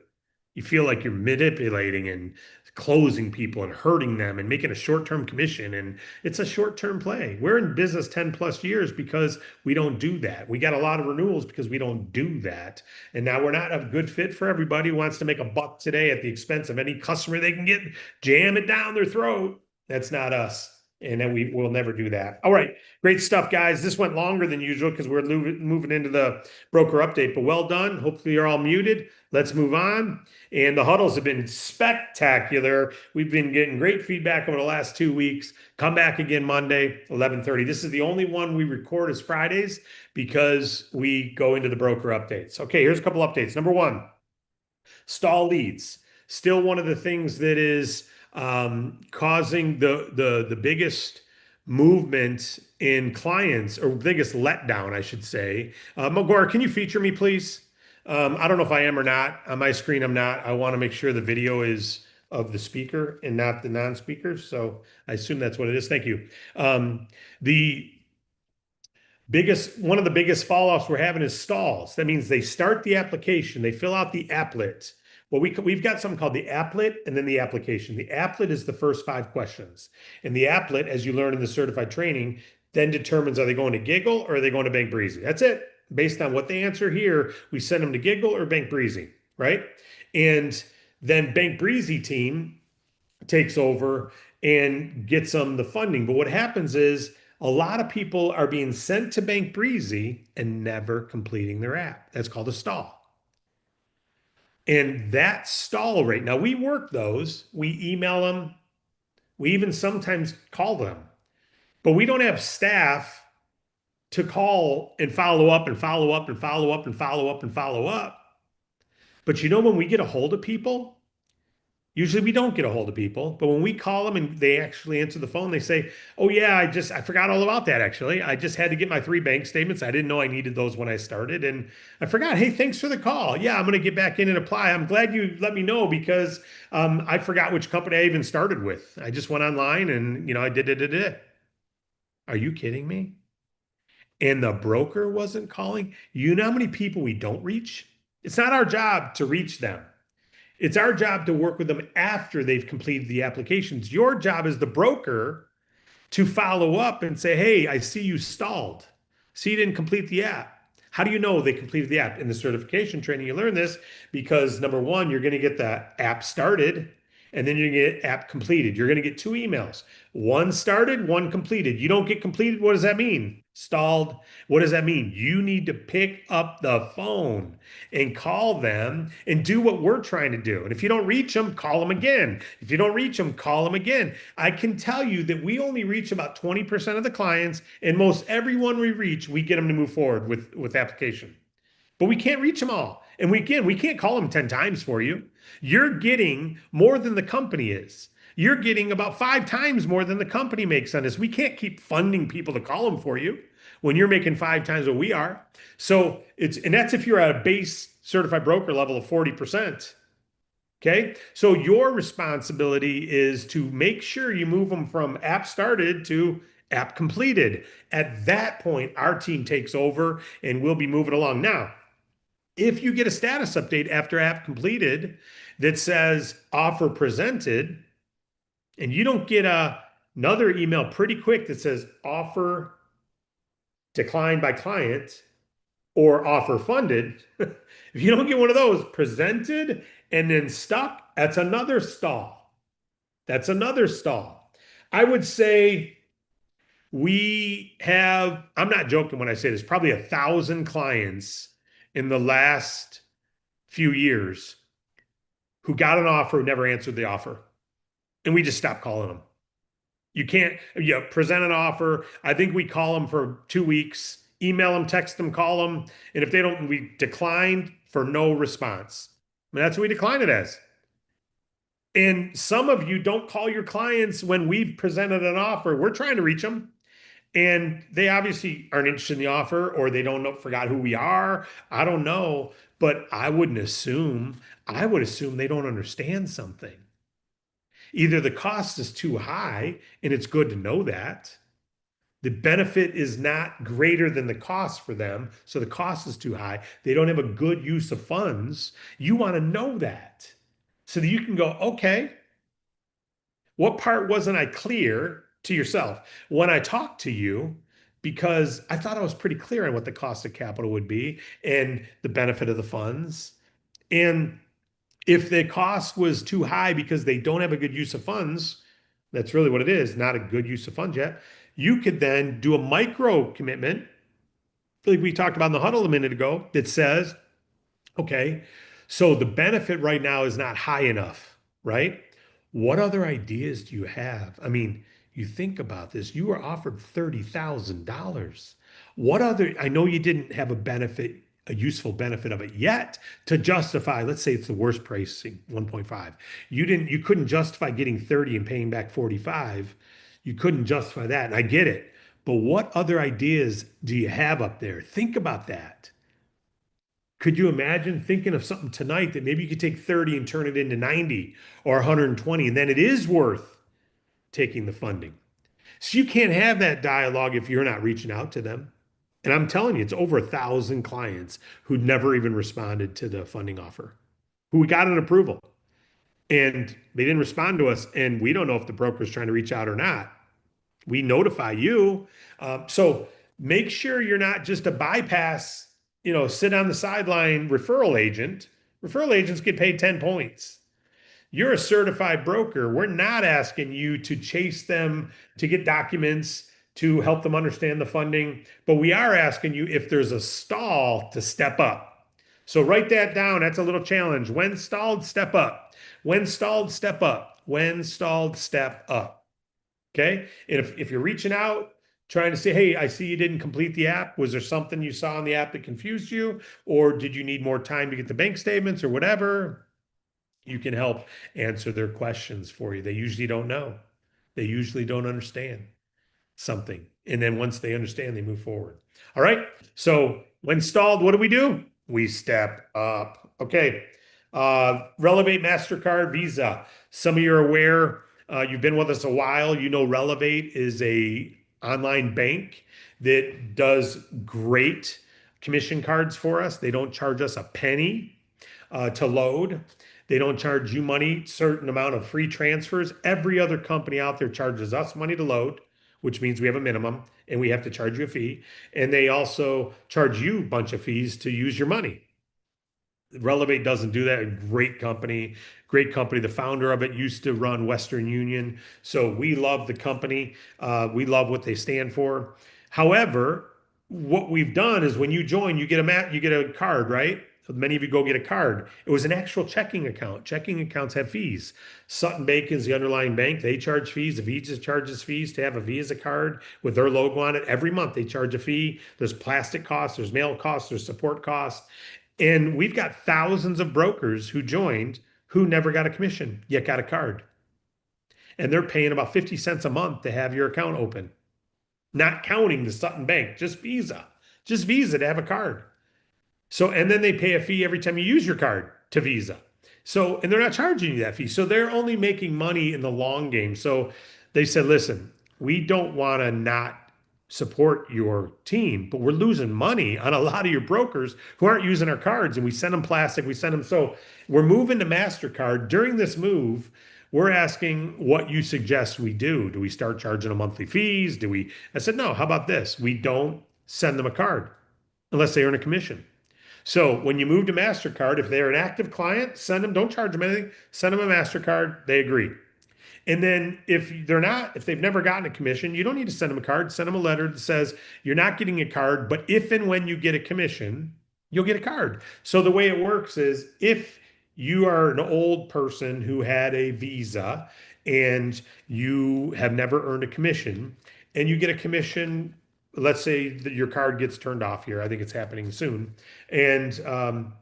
You feel like you're manipulating and closing people and hurting them and making a short-term commission. And it's a short-term play. We're in business 10 plus years because we don't do that. We got a lot of renewals because we don't do that. And now we're not a good fit for everybody who wants to make a buck today at the expense of any customer they can get, jam it down their throat. That's not us. And then we will never do that. All right. Great stuff, guys. This went longer than usual because we're moving into the broker update, but well done. Hopefully you're all muted. Let's move on. And the huddles have been spectacular. We've been getting great feedback over the last 2 weeks. Come back again Monday, 11:30. This is the only one we record as Fridays because we go into the broker updates. Okay, here's a couple updates. Number 1, stall leads. Still one of the things that is causing the biggest movement in clients, or biggest letdown, I should say. McGuire, can you feature me, please? I don't know if I am or not. On my screen, I'm not. I want to make sure the video is of the speaker and not the non-speakers. So I assume that's what it is. Thank you. The one of the biggest fall-offs we're having is stalls. That means they start the application, they fill out the applet. Well, we've got something called the applet and then the application. The applet is the first 5 questions. And the applet, as you learn in the certified training, then determines are they going to Giggle or are they going to Bank Breezy? That's it. Based on what they answer here, we send them to Giggle or Bank Breezy, right? And then Bank Breezy team takes over and gets them the funding. But what happens is a lot of people are being sent to Bank Breezy and never completing their app. That's called a stall. And that stall rate, now we work those, we email them, we even sometimes call them, but we don't have staff to call and follow up and follow up and follow up and follow up and follow up. But when we get a hold of people, usually we don't get a hold of people, but when we call them and they actually answer the phone, they say, oh yeah, I forgot all about that actually. I just had to get my 3 bank statements. I didn't know I needed those when I started. And I forgot, hey, thanks for the call. Yeah, I'm going to get back in and apply. I'm glad you let me know because I forgot which company I even started with. I just went online and, I did it. Are you kidding me? And the broker wasn't calling. You know how many people we don't reach? It's not our job to reach them. It's our job to work with them after they've completed the applications. Your job as the broker to follow up and say, hey, I see you stalled. See you didn't complete the app. How do you know they completed the app? In the certification training, you learn this because number one, you're going to get the app started and then you're going to get app completed. You're going to get 2 emails. One started, one completed. You don't get completed. What does that mean? Stalled. What does that mean? You need to pick up the phone and call them and do what we're trying to do. And if you don't reach them, call them again. If you don't reach them, call them again. I can tell you that we only reach about 20% of the clients, and most everyone we reach, we get them to move forward with application. But we can't reach them all. And we can't call them 10 times for you. You're getting more than the company is. You're getting about 5 times more than the company makes on this. We can't keep funding people to call them for you when you're making 5 times what we are. So and that's if you're at a base certified broker level of 40%. Okay. So your responsibility is to make sure you move them from app started to app completed. At that point, our team takes over and we'll be moving along. Now, if you get a status update after app completed that says offer presented, and you don't get another email pretty quick that says offer declined by client or offer funded, if you don't get one of those presented and then stuck, that's another stall. That's another stall. I would say we have, I'm not joking when I say this, probably 1,000 clients in the last few years who got an offer, never answered the offer. And we just stopped calling them. You can't, present an offer. I think we call them for 2 weeks, email them, text them, call them. And if they don't, we declined for no response. I mean, that's what we decline it as. And some of you don't call your clients when we've presented an offer. We're trying to reach them. And they obviously aren't interested in the offer, or they don't know, forgot who we are. I don't know, but I would assume they don't understand something. Either the cost is too high, and it's good to know that. The benefit is not greater than the cost for them, so the cost is too high. They don't have a good use of funds. You want to know that so that you can go, okay, what part wasn't I clear to yourself when I talked to you? Because I thought I was pretty clear on what the cost of capital would be and the benefit of the funds. And if the cost was too high because they don't have a good use of funds, that's really what it is, not a good use of funds yet. You could then do a micro commitment, like we talked about in the huddle a minute ago, that says, okay, so the benefit right now is not high enough, right? What other ideas do you have? I mean, you think about this, you were offered $30,000. What other, I know you didn't have a benefit, a useful benefit of it yet to justify, let's say it's the worst pricing, 1.5. You couldn't justify getting 30 and paying back 45. You couldn't justify that. And I get it. But what other ideas do you have up there? Think about that. Could you imagine thinking of something tonight that maybe you could take 30 and turn it into 90 or 120, and then it is worth taking the funding? So you can't have that dialogue if you're not reaching out to them. And I'm telling you, it's over 1,000 clients who never even responded to the funding offer, who got an approval. And they didn't respond to us. And we don't know if the broker's trying to reach out or not. We notify you. So make sure you're not just a bypass, sit on the sideline referral agent. Referral agents get paid 10 points. You're a certified broker. We're not asking you to chase them to get documents to help them understand the funding, but we are asking you if there's a stall to step up. So write that down. That's a little challenge. When stalled, step up. When stalled, step up. When stalled, step up. Okay. And if you're reaching out, trying to say, hey, I see you didn't complete the app. Was there something you saw in the app that confused you? Or did you need more time to get the bank statements or whatever? You can help answer their questions for you. They usually don't know. They usually don't understand something. And then once they understand, they move forward. All right. So when stalled, what do? We step up. Okay. Relevate, MasterCard, Visa. Some of you are aware, you've been with us a while. You know, Relevate is a online bank that does great commission cards for us. They don't charge us a penny to load. They don't charge you money, certain amount of free transfers. Every other company out there charges us money to load, which means we have a minimum, and we have to charge you a fee. And they also charge you a bunch of fees to use your money. Relevate doesn't do that. Great company, great company. The founder of it used to run Western Union. So we love the company. We love what they stand for. However, what we've done is when you join, you get you get a card, right? Many of you go get a card. It was an actual checking account. Checking accounts have fees. Sutton Bank is the underlying bank. They charge fees. Visa charges fees to have a Visa card with their logo on it. Every month they charge a fee. There's plastic costs, there's mail costs, there's support costs. And we've got thousands of brokers who joined who never got a commission, yet got a card. And they're paying about 50 cents a month to have your account open, not counting the Sutton Bank, just Visa to have a card. So, and then they pay a fee every time you use your card to Visa. So, and they're not charging you that fee. So they're only making money in the long game. So they said, listen, we don't want to not support your team, but we're losing money on a lot of your brokers who aren't using our cards. And we send them plastic, we send them. So we're moving to MasterCard. During this move, we're asking what you suggest we do. Do we start charging them monthly fees? I said, no, how about this? We don't send them a card unless they earn a commission. So when you move to MasterCard, if they're an active client, send them, don't charge them anything, send them a MasterCard, they agree. And then if they're not, if they've never gotten a commission, you don't need to send them a card, send them a letter that says you're not getting a card, but if and when you get a commission, you'll get a card. So the way it works is if you are an old person who had a Visa and you have never earned a commission and you get a commission, let's say that your card gets turned off here. I think it's happening soon. And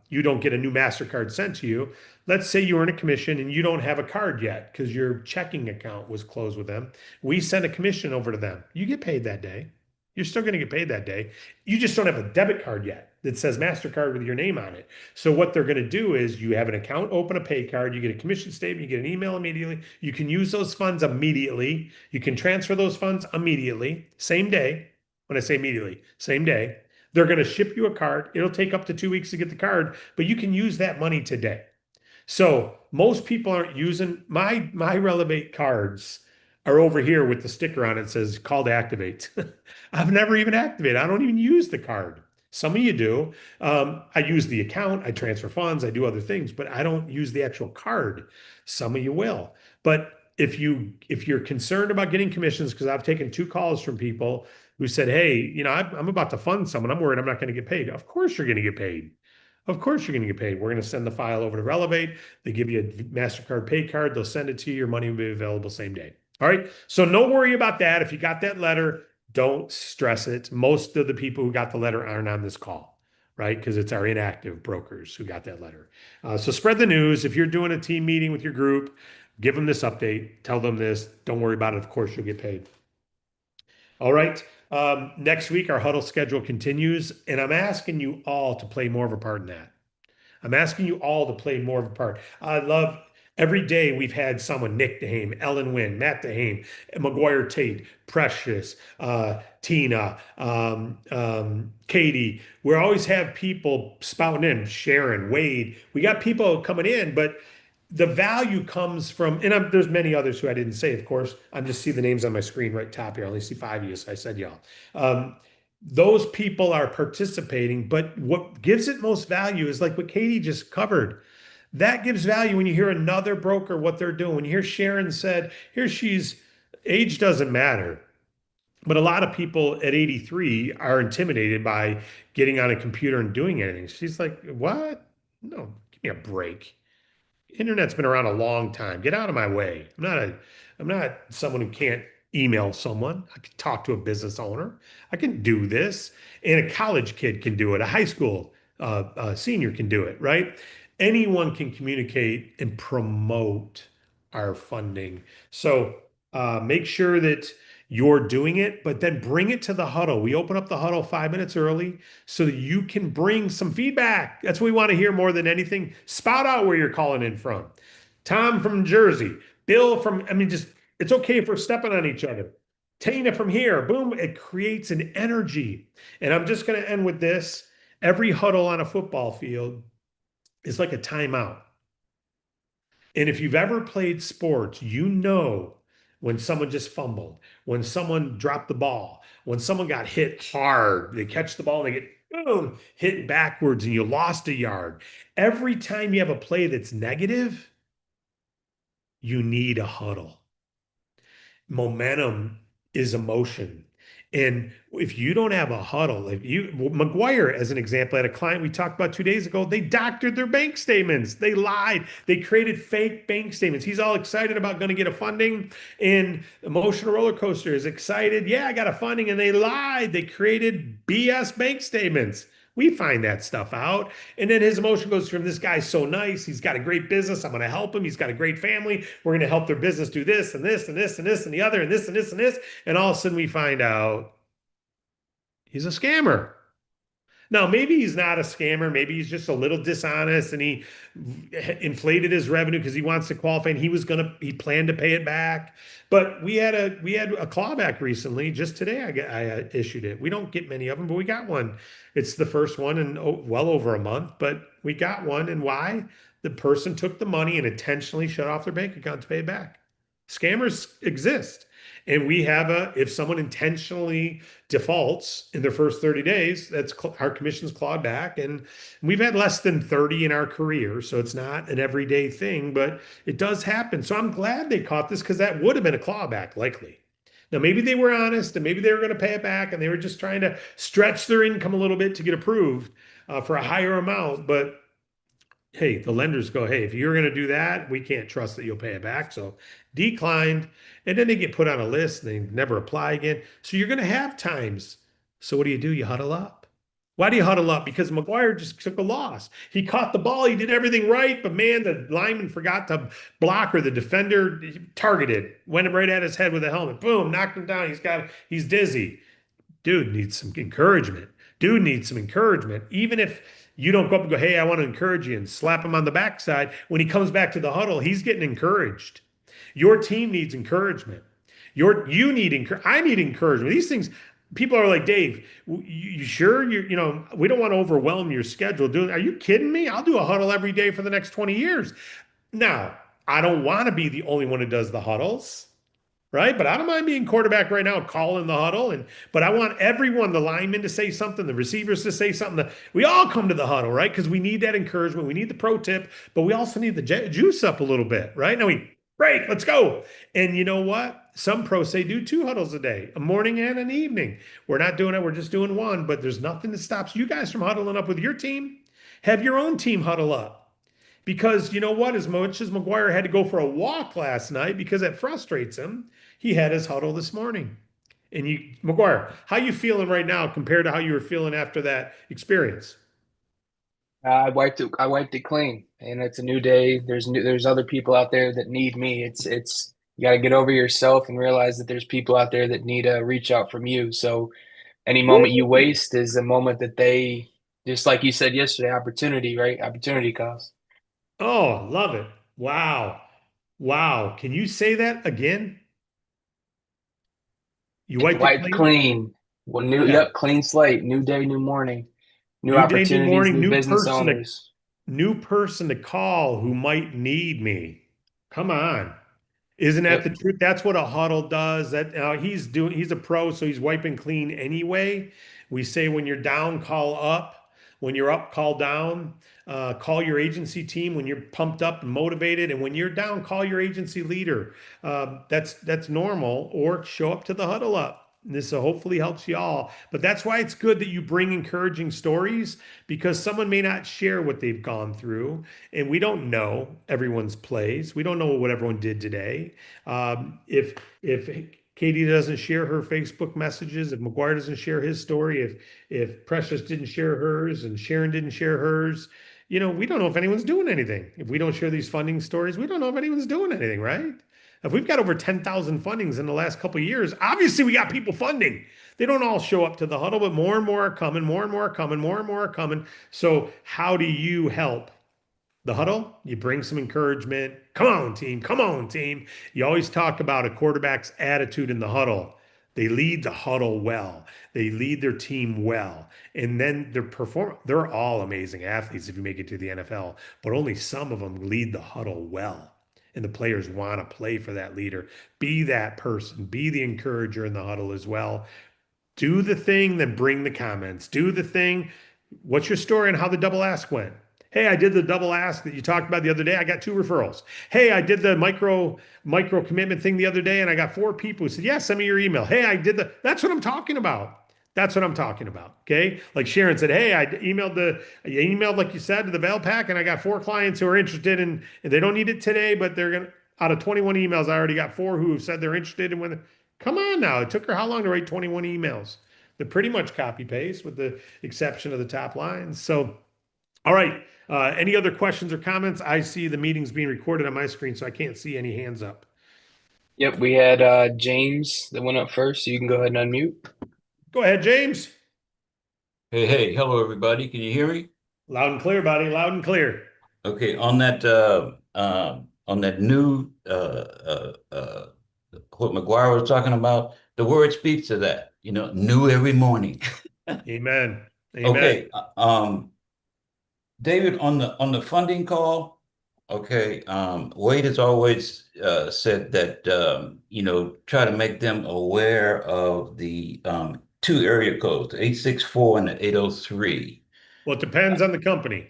you don't get a new MasterCard sent to you. Let's say you earn a commission and you don't have a card yet because your checking account was closed with them. We send a commission over to them. You get paid that day. You're still going to get paid that day. You just don't have a debit card yet that says MasterCard with your name on it. So what they're going to do is you have an account, open a pay card, you get a commission statement, you get an email immediately. You can use those funds immediately. You can transfer those funds immediately, same day. When I say immediately, same day. They're going to ship you a card. It'll take up to 2 weeks to get the card, but you can use that money today. So most people aren't using my Relevate cards are over here with the sticker on it that says call to activate. I've never even activated. I don't even use the card. Some of you do. I use the account, I transfer funds, I do other things, but I don't use the actual card. Some of you will. But if you're concerned about getting commissions, because I've taken 2 calls from people who said, hey, I'm about to fund someone. I'm worried I'm not going to get paid. Of course you're going to get paid. Of course you're going to get paid. We're going to send the file over to Relevate. They give you a MasterCard pay card. They'll send it to you. Your money will be available same day. All right. So no worry about that. If you got that letter, don't stress it. Most of the people who got the letter aren't on this call, right? Because it's our inactive brokers who got that letter. So spread the news. If you're doing a team meeting with your group, give them this update. Tell them this. Don't worry about it. Of course, you'll get paid. All right. Next week, our huddle schedule continues, and I'm asking you all to play more of a part in that. I'm asking you all to play more of a part. I love every day we've had someone, Nick DeHame, Ellen Wynn, Matt DeHame, McGuire Tate, Precious, Tina, Katie. We always have people spouting in, Sharon, Wade. We got people coming in, but the value comes from, and there's many others who I didn't say, of course. I'm just see the names on my screen right top here. I only see 5 of you, so I said y'all. Those people are participating, but what gives it most value is like what Katie just covered. That gives value when you hear another broker, what they're doing. When you hear Sharon said, age doesn't matter. But a lot of people at 83 are intimidated by getting on a computer and doing anything. She's like, what? No, give me a break. Internet's been around a long time. Get out of my way. I'm not someone who can't email someone. I can talk to a business owner. I can do this. And a college kid can do it. A high school senior can do it, right? Anyone can communicate and promote our funding. So make sure that you're doing it, but then bring it to the huddle. We open up the huddle 5 minutes early so that you can bring some feedback. That's what we want to hear more than anything. Spout out where you're calling in from. Tom from Jersey, Bill from, it's okay if we're stepping on each other. Tina from here, boom, it creates an energy. And I'm just going to end with this. Every huddle on a football field is like a timeout. And if you've ever played sports, you know when someone just fumbled, when someone dropped the ball, when someone got hit hard, they catch the ball and they get boom, hit backwards and you lost a yard. Every time you have a play that's negative, you need a huddle. Momentum is emotion. And if you don't have a huddle, if you, McGuire, as an example, had a client we talked about 2 days ago, they doctored their bank statements. They lied. They created fake bank statements. He's all excited about going to get a funding, and emotional roller coaster is excited. Yeah, I got a funding, and they lied. They created BS bank statements. We find that stuff out. And then his emotion goes from this guy's so nice. He's got a great business. I'm going to help him. He's got a great family. We're going to help their business do this and this and this and this and the other and this and this and this. And all of a sudden we find out he's a scammer. Now, maybe he's not a scammer. Maybe he's just a little dishonest and he inflated his revenue because he wants to qualify and he planned to pay it back. But we had a clawback recently. Just today, I issued it. We don't get many of them, but we got one. It's the first one in well over a month, but we got one. And why? The person took the money and intentionally shut off their bank account to pay it back. Scammers exist. And we have if someone intentionally defaults in their first 30 days, that's our commission's clawed back. And we've had less than 30 in our career. So it's not an everyday thing, but it does happen. So I'm glad they caught this because that would have been a clawback likely. Now, maybe they were honest and maybe they were going to pay it back and they were just trying to stretch their income a little bit to get approved for a higher amount. But hey, the lenders go, hey, if you're going to do that, we can't trust that you'll pay it back. So declined. And then they get put on a list and they never apply again. So you're going to have times. So what do? You huddle up. Why do you huddle up? Because McGuire just took a loss. He caught the ball. He did everything right. But man, the lineman forgot to block or the defender targeted, went right at his head with a helmet. Boom, knocked him down. He's dizzy. Dude needs some encouragement. Dude needs some encouragement. Even if you don't go up and go, hey, I want to encourage you and slap him on the backside. When he comes back to the huddle, he's getting encouraged. Your team needs encouragement. I need encouragement. These things, people are like, Dave, you sure we don't want to overwhelm your schedule. Are you kidding me? I'll do a huddle every day for the next 20 years. Now, I don't want to be the only one who does the huddles. Right? But I don't mind being quarterback right now, calling the huddle. But I want everyone, the linemen to say something, the receivers to say something. We all come to the huddle, right? Because we need that encouragement. We need the pro tip, but we also need the juice up a little bit, right? Now break, let's go. And you know what? Some pros say do 2 huddles a day, a morning and an evening. We're not doing it. We're just doing one, but there's nothing that stops you guys from huddling up with your team. Have your own team huddle up. Because you know what? As much as McGuire had to go for a walk last night because it frustrates him, he had his huddle this morning. And McGuire, how you feeling right now compared to how you were feeling after that experience? I wiped it clean, and it's a new day. There's other people out there that need me. It's you got to get over yourself and realize that there's people out there that need a reach out from you. So any moment you waste is a moment that they, just like you said yesterday, opportunity, right? Opportunity cost. Oh, love it. Wow. Wow. Can you say that again? You wiped it Wiped clean? clean. Well, Yeah. clean slate. New day, new morning. New New day, new opportunities, morning, new business owners. new person to call who might need me. Come on. Isn't that Yep. the truth? That's what a huddle does. That he's a pro, so he's wiping clean anyway. We say when you're down, call up. When you're up, call down. Call your agency team when you're pumped up and motivated. And when you're down, call your agency leader. That's normal. Or show up to the huddle up. This hopefully helps you all. But that's why it's good that you bring encouraging stories because someone may not share what they've gone through. And we don't know everyone's plays. We don't know what everyone did today. If Katie doesn't share her Facebook messages, if McGuire doesn't share his story, if Precious didn't share hers and Sharon didn't share hers, we don't know if anyone's doing anything. If we don't share these funding stories, we don't know if anyone's doing anything, right? If we've got over 10,000 fundings in the last couple of years, obviously we got people funding. They don't all show up to the huddle, but more and more are coming, more and more are coming, more and more are coming. So how do you help? The huddle, you bring some encouragement. Come on, team. Come on, team. You always talk about a quarterback's attitude in the huddle. They lead the huddle well. They lead their team well. And then they're all amazing athletes if you make it to the NFL, but only some of them lead the huddle well. and the players want to play for that leader. Be that person, be the encourager in the huddle as well. Do the thing, then bring the comments. Do the thing. What's your story on how the double ask went? Hey, I did the double ask that you talked about the other day. I got 2 referrals. Hey, I did the micro commitment thing the other day and I got 4 people who said, yeah, send me your email. Hey, that's what I'm talking about. That's what I'm talking about. Okay. Like Sharon said, hey, I emailed, like you said, to the Vail Pack, and I got 4 clients who are interested in, and they don't need it today, but they're going to, out of 21 emails, I already got 4 who have said they're interested in when, come on now. It took her how long to write 21 emails? They're pretty much copy paste with the exception of the top lines. So, all right. Any other questions or comments? I see the meeting's being recorded on my screen, so I can't see any hands up. Yep, we had James that went up first, so you can go ahead and unmute. Go ahead, James. Hey, hello everybody. Can you hear me? Loud and clear, buddy. Loud and clear. Okay, on that new what McGuire was talking about, the word speaks to that, new every morning. Amen. Amen. Okay, David, on the funding call, okay, Wade has always said that try to make them aware of the 2 area codes, 864 and the 803. Well, it depends on the company.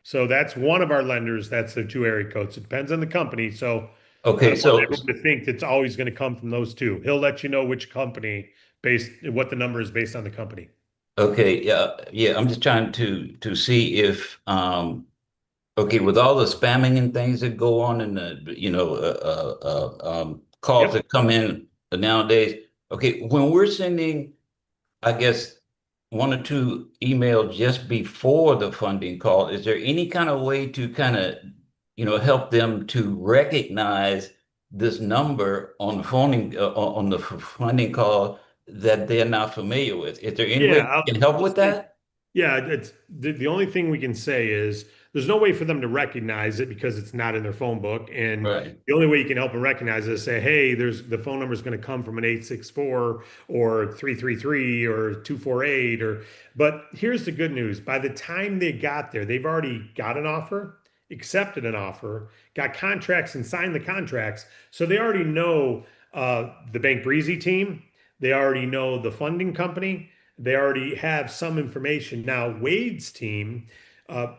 So that's one of our lenders. That's their 2 area codes. It depends on the company. So Okay, I don't want everyone to think it's always going to come from those 2. He'll let you know which company what the number is based on the company. Okay, yeah. I'm just trying to see if okay, with all the spamming and things that go on in the calls that come in nowadays. Okay, when we're sending, I guess 1 or 2 emails just before the funding call, is there any kind of way to kind of help them to recognize this number on the funding call that they're not familiar with? Is there any way you can help with that? Yeah, it's the only thing we can say is there's no way for them to recognize it because it's not in their phone book. And the only way you can help them recognize it is say, hey, the phone number is going to come from an 864 or 333 or 248 but here's the good news. By the time they got there, they've already got an offer, accepted an offer, got contracts and signed the contracts. So they already know the Bank Breezy team. They already know the funding company. They already have some information. Now, Wade's team,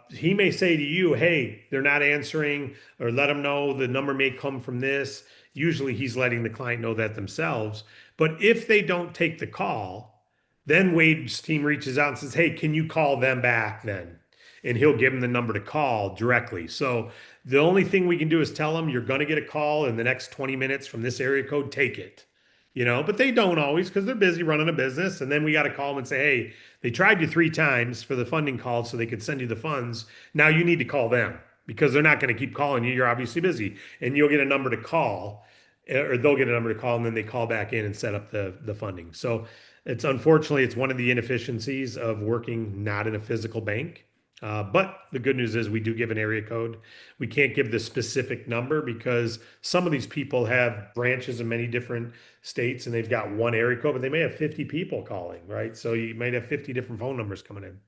he may say to you, hey, they're not answering, or let them know the number may come from this. Usually he's letting the client know that themselves. But if they don't take the call, then Wade's team reaches out and says, hey, can you call them back then? And he'll give them the number to call directly. So the only thing we can do is tell them you're going to get a call in the next 20 minutes from this area code, take it. But they don't always because they're busy running a business. And then we got to call them and say, hey, they tried you 3 times for the funding call so they could send you the funds. Now you need to call them because they're not going to keep calling you. You're obviously busy, and you'll get a number to call, or they'll get a number to call, and then they call back in and set up the funding. So unfortunately, it's one of the inefficiencies of working not in a physical bank. But the good news is we do give an area code. We can't give the specific number because some of these people have branches in many different states and they've got one area code, but they may have 50 people calling, right? So you might have 50 different phone numbers coming in.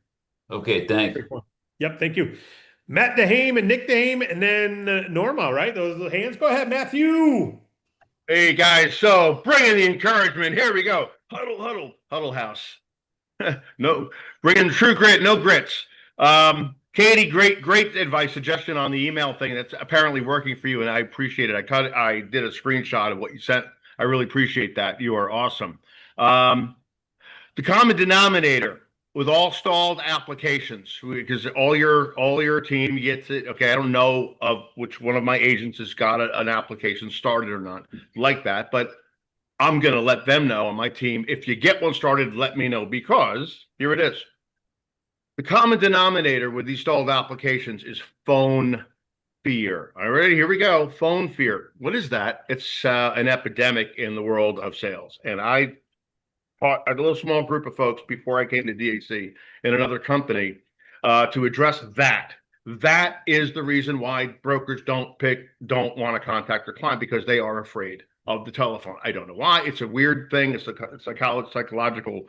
Okay, thanks. Yep, thank you. Matt DeHame and Nick DeHame, and then Norma, right? Those hands. Go ahead, Matthew. Hey, guys. So bringing the encouragement. Here we go. Huddle house. No, bringing true grit, no grits. Katie, great advice, suggestion on the email thing. That's apparently working for you, and I appreciate it. I did a screenshot of what you sent. I really appreciate that. You are awesome. The common denominator with all stalled applications, because all your team gets it. Okay, I don't know of which one of my agents has got an application started or not like that, but I'm gonna let them know on my team. If you get one started, let me know, because here it is. The common denominator with these stalled applications is phone fear. All right, here we go. Phone fear. What is that? It's an epidemic in the world of sales. And I taught a little small group of folks before I came to DAC in another company to address that. That is the reason why brokers don't want to contact their client, because they are afraid of the telephone. I don't know why. It's a weird thing. It's a psychological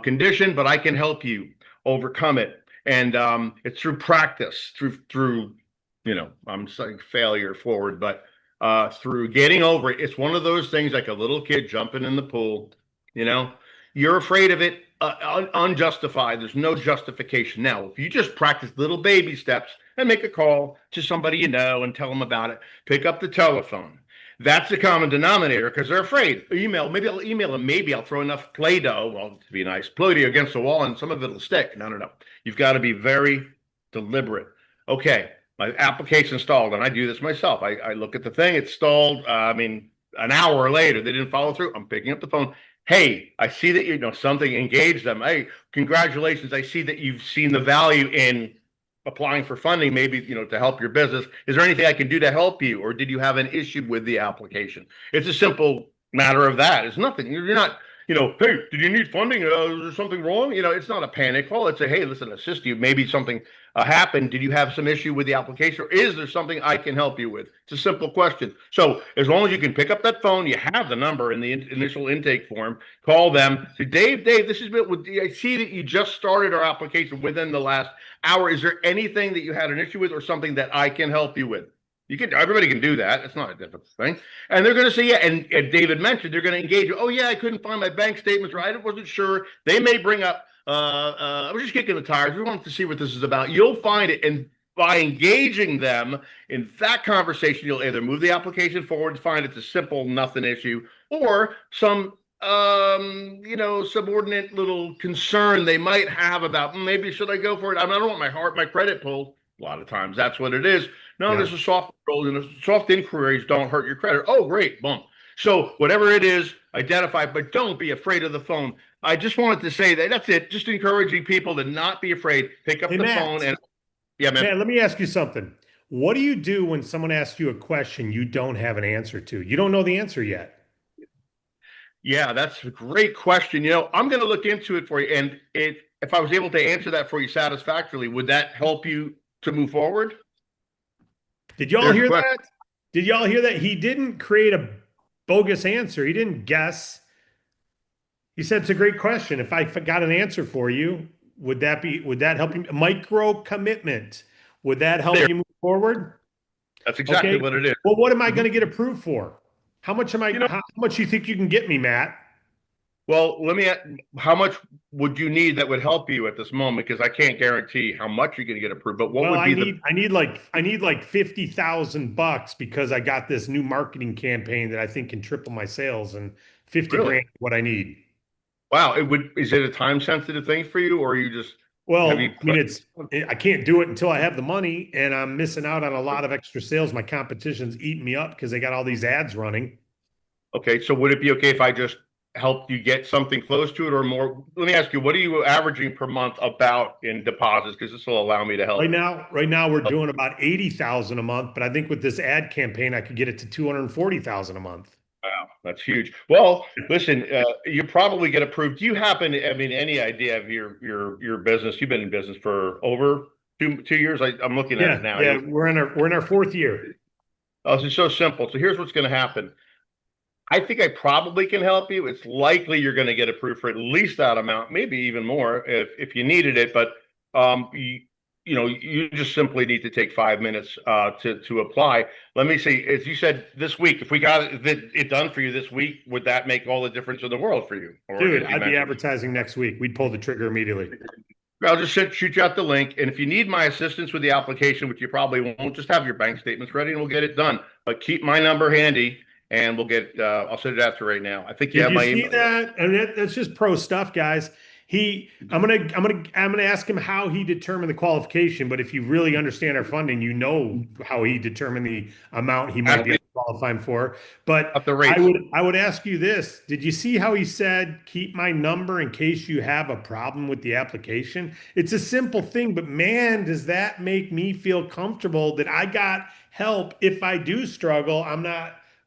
condition, but I can help you overcome it. And it's through practice, through I'm saying failure forward, but through getting over it, it's one of those things like a little kid jumping in the pool. You know, you're afraid of it, unjustified. There's no justification. Now, if you just practice little baby steps and make a call to somebody you know and tell them about it, pick up the telephone. That's the common denominator because they're afraid. Email, maybe I'll email them. Maybe I'll throw enough Play-Doh, well, to be nice, Play-Doh against the wall and some of it'll stick. No, no, no. You've got to be very deliberate. Okay, my application installed, and I do this myself. I look at the thing, it's stalled. An hour later, they didn't follow through. I'm picking up the phone. Hey, I see that something engaged them. Hey, congratulations. I see that you've seen the value in applying for funding, maybe, to help your business. Is there anything I can do to help you? Or did you have an issue with the application? It's a simple matter of that. It's nothing. You're not, hey, did you need funding? Is there something wrong? It's not a panic call. It's a, hey, listen, assist you. Maybe something happened. Did you have some issue with the application? Or is there something I can help you with? It's a simple question. So as long as you can pick up that phone, you have the number in the initial intake form, call them. Say, Dave, this is I see that you just started our application within the last hour. Is there anything that you had an issue with or something that I can help you with? Everybody can do that. It's not a difficult thing. And they're going to say, yeah. And David mentioned, they're going to engage you. Oh yeah, I couldn't find my bank statements, right? I wasn't sure. They may bring up, I was just kicking the tires. We wanted to see what this is about. You'll find it. And by engaging them in that conversation, you'll either move the application forward, find it's a simple, nothing issue, or some subordinate little concern they might have about maybe should I go for it? I don't want my credit pulled. A lot of times that's what it is. No, there's a soft approach, and soft inquiries don't hurt your credit. Oh, great, boom. So whatever it is, identify, but don't be afraid of the phone. I just wanted to say that's it. Just encouraging people to not be afraid. Pick up the phone and yeah, man. Man, let me ask you something. What do you do when someone asks you a question you don't have an answer to? You don't know the answer yet. Yeah, that's a great question. I'm going to look into it for you. And if I was able to answer that for you satisfactorily, would that help you to move forward? Did y'all hear that? Did y'all hear that? He didn't create a bogus answer. He didn't guess. He said, it's a great question. If I got an answer for you, would that help you? Micro commitment. Would that help you move forward? That's exactly what it is. Well, what am I going to get approved for? How much how much you think you can get me, Matt? Well, how much would you need that would help you at this moment? Because I can't guarantee how much you're going to get approved, but what would be I need like $50,000 because I got this new marketing campaign that I think can triple my sales, and 50 grand is what I need. Wow. Is it a time sensitive thing for you, or are you just, I can't do it until I have the money, and I'm missing out on a lot of extra sales. My competition's eating me up because they got all these ads running. Okay. So would it be okay if I just help you get something close to it or more? Let me ask you, what are you averaging per month about in deposits? Because this will allow me to help. Right now we're doing about 80,000 a month, but I think with this ad campaign, I could get it to 240,000 a month. Wow, that's huge. Well, listen, you probably get approved. Do you happen to, any idea of your business? You've been in business for over two years. I'm looking at it now. Yeah, we're in our fourth year. Oh, it's so simple. So here's what's going to happen. I think I probably can help you. It's likely you're going to get approved for at least that amount, maybe even more if you needed it. But you just simply need to take 5 minutes to apply. Let me see. As you said, this week, if we got it done for you this week, would that make all the difference in the world for you? Dude, I'd be advertising next week. We'd pull the trigger immediately. I'll just shoot you out the link. And if you need my assistance with the application, which you probably won't, just have your bank statements ready and we'll get it done. But keep my number handy. And we'll get. I'll send it after right now. I think you have my email. See that? And that's just pro stuff, guys. I'm gonna ask him how he determined the qualification. But if you really understand our funding, you know how he determined the amount he might be qualifying for. But I would ask you this: did you see how he said keep my number in case you have a problem with the application? It's a simple thing, but man, does that make me feel comfortable that I got help if I do struggle.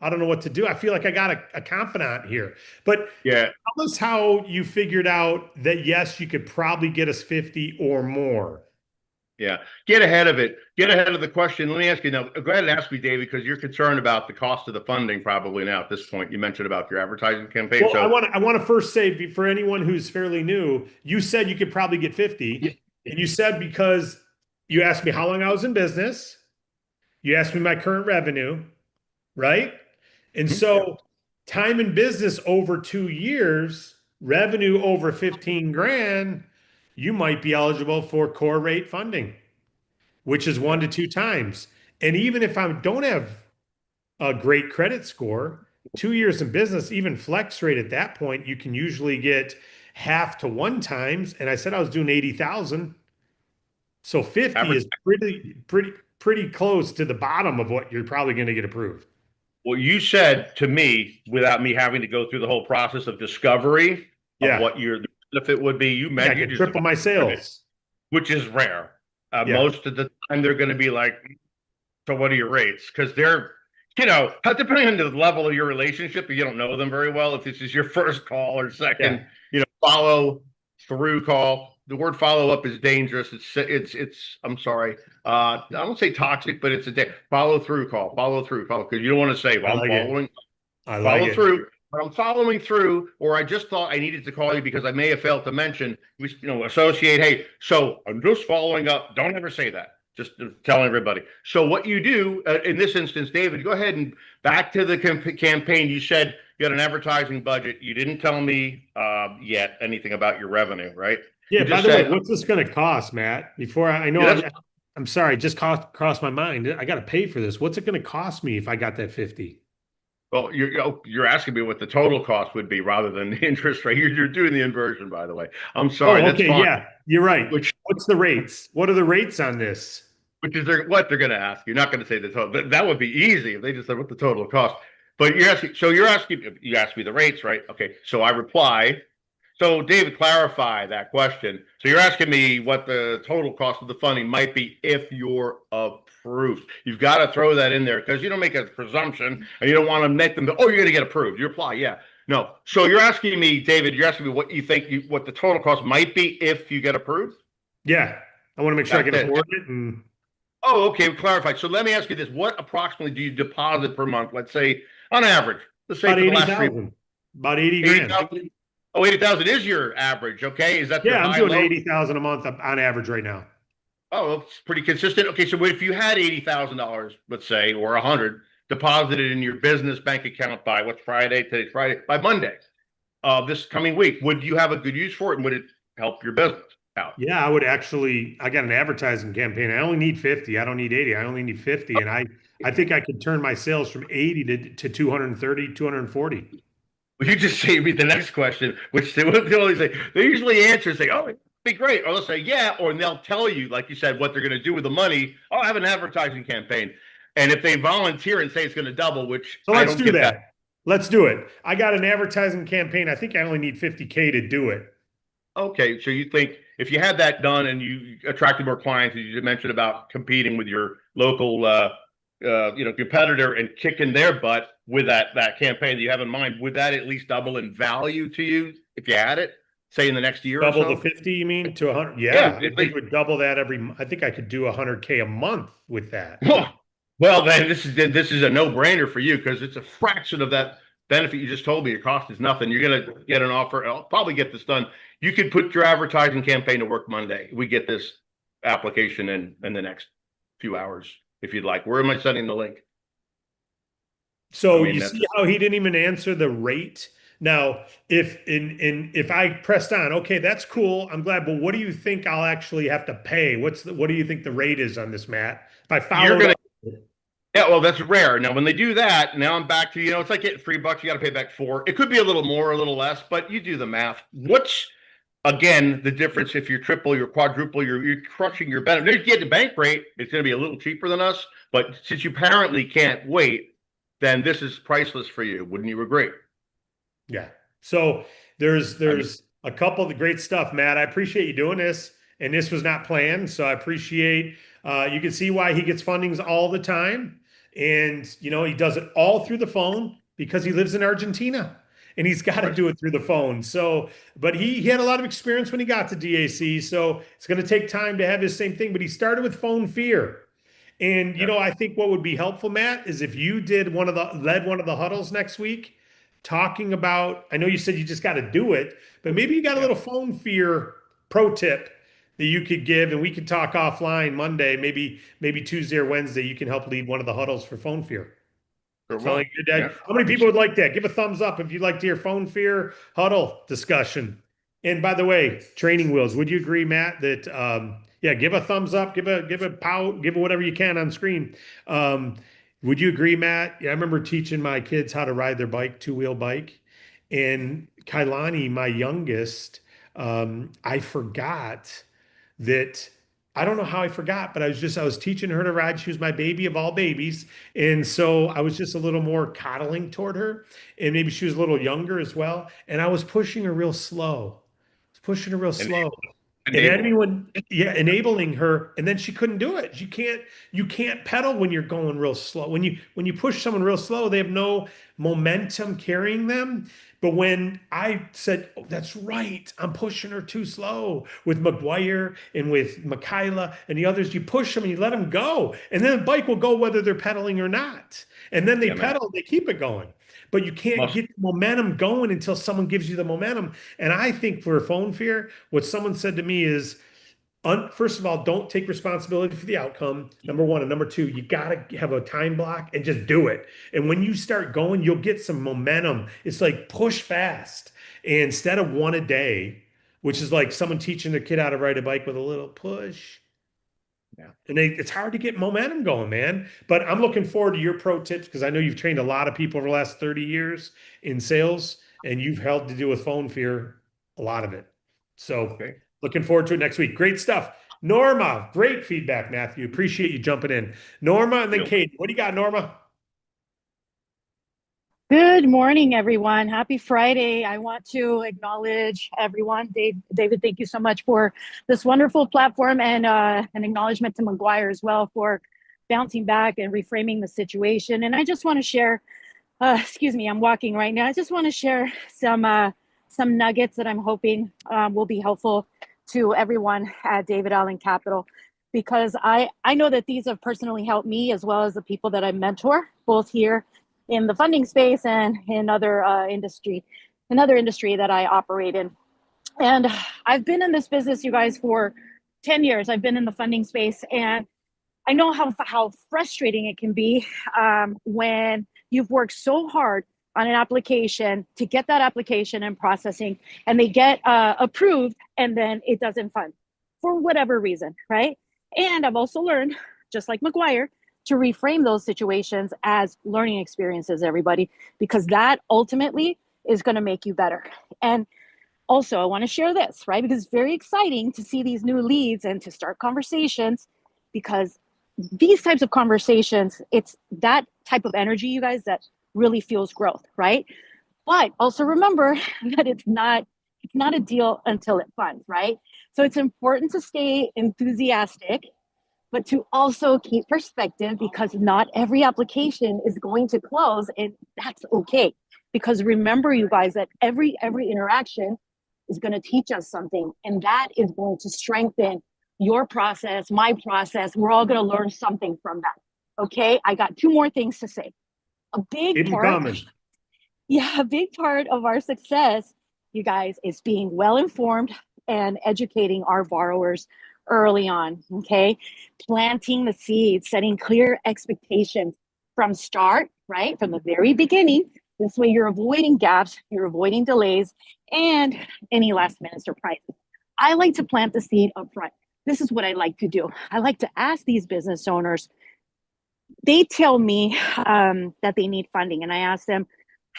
I don't know what to do. I feel like I got a confidant here. But yeah, tell us how you figured out that, yes, you could probably get us 50 or more. Yeah, get ahead of it. Get ahead of the question. Let me ask you now. Go ahead and ask me, David, because you're concerned about the cost of the funding probably now at this point. You mentioned about your advertising campaign. Well, I want to first say, for anyone who's fairly new, you said you could probably get 50. And you said because you asked me how long I was in business. You asked me my current revenue, right? And Mhm. so time in business over 2 years, revenue over 15 grand, you might be eligible for core rate funding, which is 1 to 2 times. And even if I don't have a great credit score, 2 years in business, even flex rate at that point, you can usually get half to 1 times. And I said I was doing 80,000. So 50 Average. is pretty close to the bottom of what you're probably going to get approved. Well, you said to me, without me having to go through the whole process of discovery of Yeah. what your benefit would be, Yeah, I you could just triple my sales. which is rare. Yeah. Most of the time, they're going to be like, "So, what are your rates?" Because they're, depending on the level of your relationship, you don't know them very well. If this is your first call or second, follow through call. The word follow up is dangerous. It's. I'm sorry. I won't say toxic, but it's follow through call. Follow through call because you don't want to say, "Well, I I'm like it. following." I like Follow it. through. But I'm following through, or I just thought I needed to call you because I may have failed to mention, associate, hey, so I'm just following up. Don't ever say that. Just telling everybody. So what you do in this instance, David, go ahead and back to the campaign. You said you had an advertising budget. You didn't tell me yet anything about your revenue, right? Yeah, You by just the way, said, what's this going to cost, Matt? Before I know, yeah, I'm sorry, just crossed my mind. I got to pay for this. What's it going to cost me if I got that 50? well, you're asking me what the total cost would be rather than the interest rate. You're doing the inversion, by the way. I'm sorry. Oh, That's okay. fine. Yeah, you're right. Which What's the rates? What are the rates on this? is what they're going to ask. You're not going to say the total. That would be easy if they just said what the total cost. But you're asking. So you asked me the rates, right? Okay. So I reply. So David, clarify that question. So you're asking me what the total cost of the funding might be if you're approved. You've got to throw that in there because you don't make a presumption and you don't want to make them go, oh, you're going to get approved. You reply, yeah. No. So you're asking me, David, you're asking me what you think what the total cost might be if you get approved? Yeah, I want to make sure I That's can it. afford it. And Oh, okay, clarified. So let me ask you this. What approximately do you deposit per month? Let's say on average, let's say about for the last 80,000, about 80 grand. 80,000. Oh, 80,000 is your average. Okay. Is that your Yeah, I'm high, doing low? 80,000 a month on average right now. Oh, it's pretty consistent. Okay. So if you had $80,000, let's say, or 100 deposited in your business bank account by what's Friday? Today's Friday, by Monday of this coming week, would you have a good use for it? And would it help your business out? Yeah, I got an advertising campaign. I only need 50. I don't need 80. I only need 50. And I think I could turn my sales from 80 to 230, 240. Well, you just saved me the next question, which they always say. They usually answer say, "Oh, it'd be great," or they'll say, "Yeah," or they'll tell you, like you said, what they're going to do with the money. Oh, I have an advertising campaign, and if they volunteer and say it's going to double, which So I let's don't do get that. that. Let's do it. I got an advertising campaign. I think I only need 50K to do it. Okay, so you think if you had that done and you attracted more clients, as you mentioned about competing with your local, competitor and kicking their butt with that campaign that you have in mind, would that at least double in value to you if you had it, say in the next year or Double so? the 50, you mean, to 100? Yeah, Yeah, I think it would double that I think I could do 100K a month with that. Well, then this is a no-brainer for you because it's a fraction of that benefit you just told me. Your cost is nothing. You're gonna get an offer. I'll probably get this done. You could put your advertising campaign to work Monday. We get this application in the next few hours if you'd like. Where am I sending the link? So I mean, you see how he didn't even answer the rate? Now, if I pressed on, okay, that's cool. I'm glad, but what do you think I'll actually have to pay? What do you think the rate is on this, Matt? If I You're followed gonna. up, Yeah, well, that's rare. Now, when they do that, now I'm back to, it's like getting $3. You got to pay back 4. It could be a little more, a little less, but you do the math. What's again the difference if you're triple, you're quadruple, you're crushing your benefit? You get the bank rate, it's going to be a little cheaper than us, but since you apparently can't wait, then this is priceless for you. Wouldn't you agree? yeah. So there's a couple of the great stuff, Matt. I appreciate you doing this, and this was not planned, so I appreciate. You can see why he gets fundings all the time, and he does it all through the phone because he lives in Argentina, and he's got to do it through the phone. So, but he had a lot of experience when he got to DAC, so it's going to take time to have his same thing. But he started with phone fear. And I think what would be helpful, Matt, is if you led one of the huddles next week, talking about. I know you said you just got to do it, but maybe you got a little phone fear pro tip that you could give, and we could talk offline Monday, maybe Tuesday or Wednesday. You can help lead one of the huddles for phone fear. Sure Sound will. like good, Dad? Yeah. How many people would like that? Give a thumbs up if you'd like to hear phone fear huddle discussion. And by the way, training wheels. Would you agree, Matt, that yeah, give a thumbs up, give a pow, give whatever you can on screen. Would you agree, Matt? Yeah, I remember teaching my kids how to ride their bike, two-wheel bike. And Kailani, my youngest, I forgot that I don't know how I forgot, but I was teaching her to ride. She was my baby of all babies. And so I was just a little more coddling toward her. And maybe she was a little younger as well. And I was pushing her real slow. I was pushing her real slow. And anyone, yeah, enabling her, and then she couldn't do it. You can't pedal when you're going real slow. When you push someone real slow, they have no momentum carrying them. But when I said, oh, that's right, I'm pushing her too slow with McGuire and with Michaela and the others, you push them and you let them go. And then the bike will go whether they're pedaling or not. And then they pedal, they keep it going. But you can't get the momentum going until someone gives you the momentum. And I think for phone fear, what someone said to me is, first of all, don't take responsibility for the outcome. Number one. And number two, you got to have a time block and just do it. And when you start going, you'll get some momentum. It's like push fast. And instead of one a day, which is like someone teaching their kid how to ride a bike with a little push. Yeah. And it's hard to get momentum going, man. But I'm looking forward to your pro tips because I know you've trained a lot of people over the last 30 years in sales, and you've helped to do with phone fear, a lot of it. So looking forward to it next week. Great stuff. Norma, great feedback, Matthew. Appreciate you jumping in. Norma and then Katie. What do you got, Norma? Good morning, everyone. Happy Friday. I want to acknowledge everyone. David, thank you so much for this wonderful platform, and an acknowledgement to McGuire as well for bouncing back and reframing the situation. And I just want to share, excuse me, I'm walking right now. I just want to share some nuggets that I'm hoping will be helpful to everyone at David Allen Capital, because I know that these have personally helped me as well as the people that I mentor, both here in the funding space and in another industry that I operate in. And I've been in this business, you guys, for 10 years. I've been in the funding space, and I know how frustrating it can be when you've worked so hard on an application to get that application and processing, and they get approved, and then it doesn't fund for whatever reason, right? And I've also learned, just like McGuire, to reframe those situations as learning experiences, everybody, because that ultimately is going to make you better. And also, I want to share this, right? Because it's very exciting to see these new leads and to start conversations, because these types of conversations, it's that type of energy, you guys, that really fuels growth, right? But also remember that it's not a deal until it funds, right? So it's important to stay enthusiastic, but to also keep perspective, because not every application is going to close, and that's okay. Because remember, you guys, that every interaction is going to teach us something, and that is going to strengthen your process, my process. We're all going to learn something from that. Okay, I got two more things to say. A big part of our success, you guys, is being well informed and educating our borrowers early on. Okay, planting the seeds, setting clear expectations from start, right, from the very beginning. This way you're avoiding gaps, you're avoiding delays, and any last minute surprises. I like to plant the seed up front. This is what I like to do. I like to ask these business owners, they tell me that they need funding, and I ask them,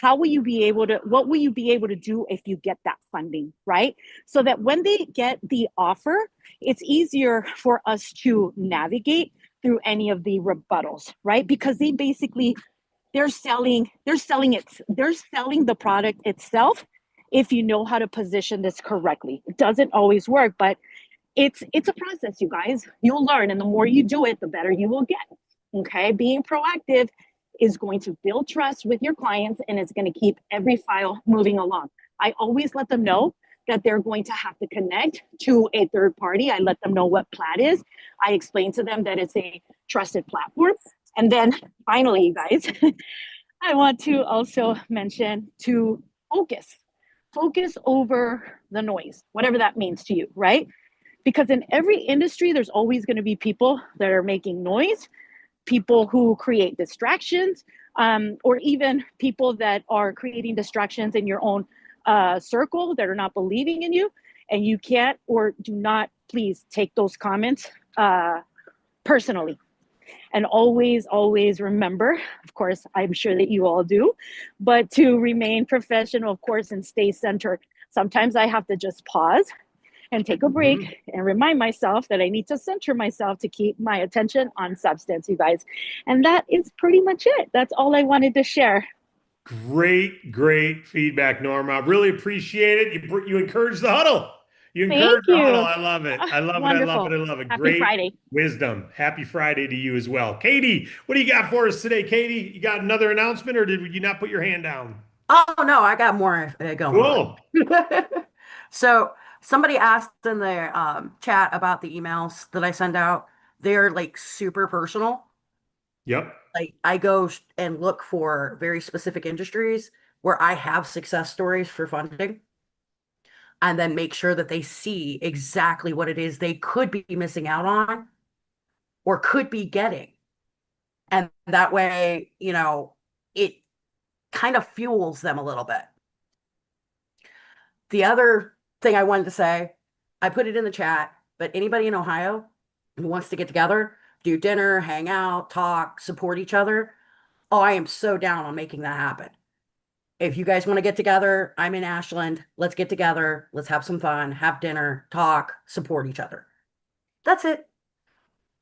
what will you be able to do if you get that funding, right? So that when they get the offer, it's easier for us to navigate through any of the rebuttals, right? Because they're selling the product itself. If you know how to position this correctly, it doesn't always work, but it's a process, you guys. You'll learn, and the more you do it, the better you will get. Okay, being proactive is going to build trust with your clients, and it's going to keep every file moving along. I always let them know that they're going to have to connect to a third party. I let them know what Plaid is. I explain to them that it's a trusted platform. And then finally, you guys, I want to also mention to focus over the noise, whatever that means to you, right? Because in every industry, there's always going to be people that are making noise, people who create distractions, or even people that are creating distractions in your own circle that are not believing in you. And you can't or do not please take those comments personally. And always, always remember, of course, I'm sure that you all do, but to remain professional, of course, and stay centered. Sometimes I have to just pause and take a break and remind myself that I need to center myself to keep my attention on substance, you guys. And that is pretty much it. That's all I wanted to share. Great feedback, Norma. Really appreciate it. You encourage the huddle. You encourage Thank the huddle. you. I love it. I love it. I love Wonderful. it. I love it. Happy Great Friday. wisdom. Happy Friday to you as well. Katie, what do you got for us today? Katie, you got another announcement or did you not put your hand down? Oh no, I got more going on. Cool. So somebody asked in the chat about the emails that I send out. They're like super personal. Yep. Like I go and look for very specific industries where I have success stories for funding, and then make sure that they see exactly what it is they could be missing out on or could be getting. And that way, it kind of fuels them a little bit. The other thing I wanted to say, I put it in the chat, but anybody in Ohio who wants to get together, do dinner, hang out, talk, support each other, oh, I am so down on making that happen. If you guys want to get together, I'm in Ashland. Let's get together. Let's have some fun, have dinner, talk, support each other. That's it.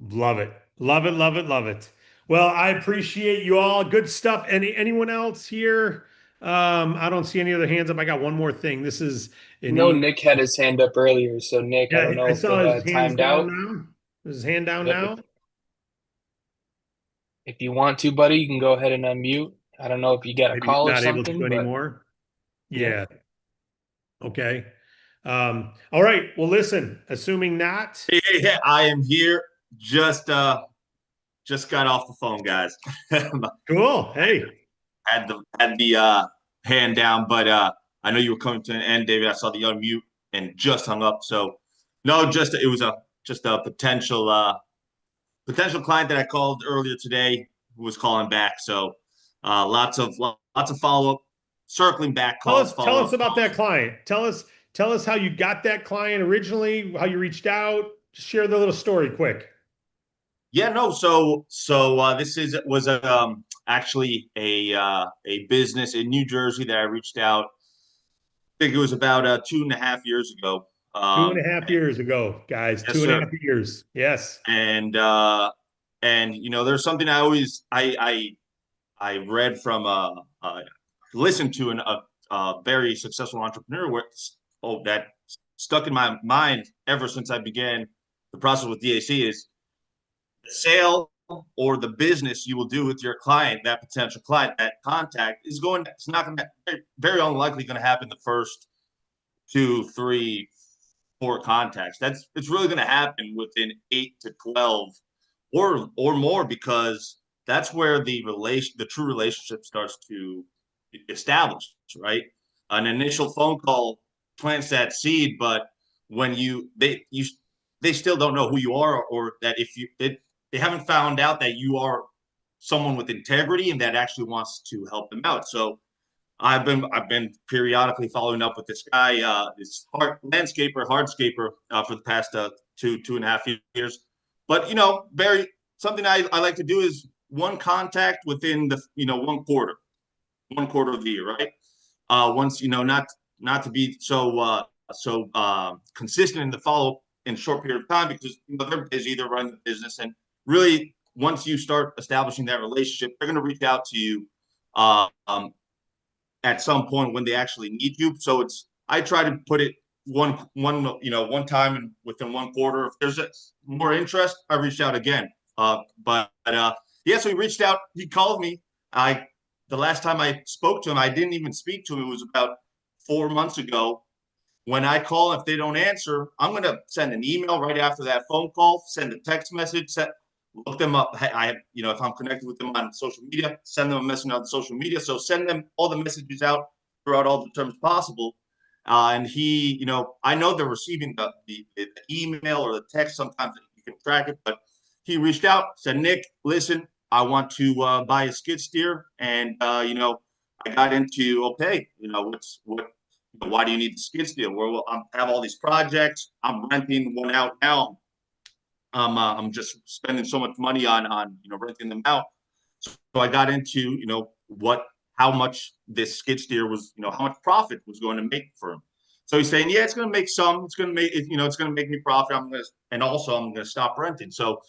Love it. Love it. Love it. Love it. Well, I appreciate you all. Good stuff. Anyone else here? I don't see any other hands up. I got one more thing. This is an No, Nick had his hand up earlier. So Nick, I don't know I if saw his it hands timed down out. now. Is his hand down Yep. now? If you want to, buddy, you can go ahead and unmute. I don't know if you got a Maybe he's call or not able to something, but anymore. Yeah. yeah. Okay. All right. Well, listen, assuming not. Yeah, I am here. Just got off the phone, guys. Cool. Hey. Had the hand down, but I know you were coming to an end, David. I saw the unmute and just hung up. So no, it was just a potential client that I called earlier today who was calling back. So lots of follow up, circling back calls. Tell us about that client. Tell us how you got that client originally, how you reached out. Just share the little story quick. Yeah, no. So this was actually a business in New Jersey that I reached out. I think it was about 2.5 years ago. 2.5 years ago, guys. Yes, 2.5 sir. years. Yes. And there's something I read from listened to a very successful entrepreneur that stuck in my mind ever since I began the process with DAC is the sale or the business you will do with your client, that potential client, that contact it's not going to, very unlikely going to happen the first 2, 3, 4 contacts. It's really going to happen within 8 to 12 or more, because that's where the true relationship starts to establish, right? An initial phone call plants that seed, but when they still don't know who you are, or that they haven't found out that you are someone with integrity and that actually wants to help them out. So I've been periodically following up with this guy, this hardscaper for the past 2.5 years. But something I like to do is one contact within the 1 quarter of the year, right? Once not to be so consistent in the follow up in a short period of time, because they're busy, they're running the business, and really once you start establishing that relationship, they're going to reach out to you at some point when they actually need you. So I try to put it one time and within 1 quarter. If there's more interest, I reach out again. Yeah, so he reached out. He called me. The last time I spoke to him, I didn't even speak to him. It was about 4 months ago. When I call, if they don't answer, I'm going to send an email right after that phone call, send a text message, look them up. If I'm connected with them on social media, send them a message on social media. So send them all the messages out throughout all the terms possible. And he, I know they're receiving the email or the text. Sometimes you can track it, but he reached out, said, Nick, listen, I want to buy a skid steer. And, I got into, okay, why do you need the skid steer? Well, I have all these projects. I'm renting one out now. I'm just spending so much money on renting them out. So I got into how much this skid steer was, how much profit was going to make for him. So he's saying, yeah, it's going to make some. It's going to make it's going to make me profit. And also I'm going to stop renting. So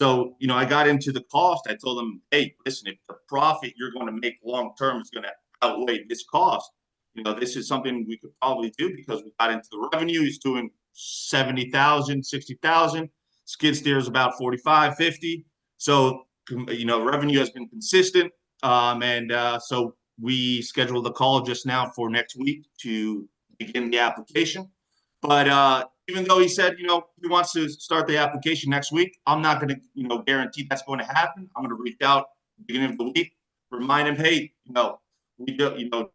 I got into the cost. I told him, hey, listen, if the profit you're going to make long term is going to outweigh this cost, this is something we could probably do, because we got into the revenue. He's doing 70,000, 60,000. Skid steer is about 45, 50. So, revenue has been consistent. So we scheduled the call just now for next week to begin the application. But even though he said, he wants to start the application next week, I'm not going to, guarantee that's going to happen. I'm going to reach out at the beginning of the week, remind him, hey, we do,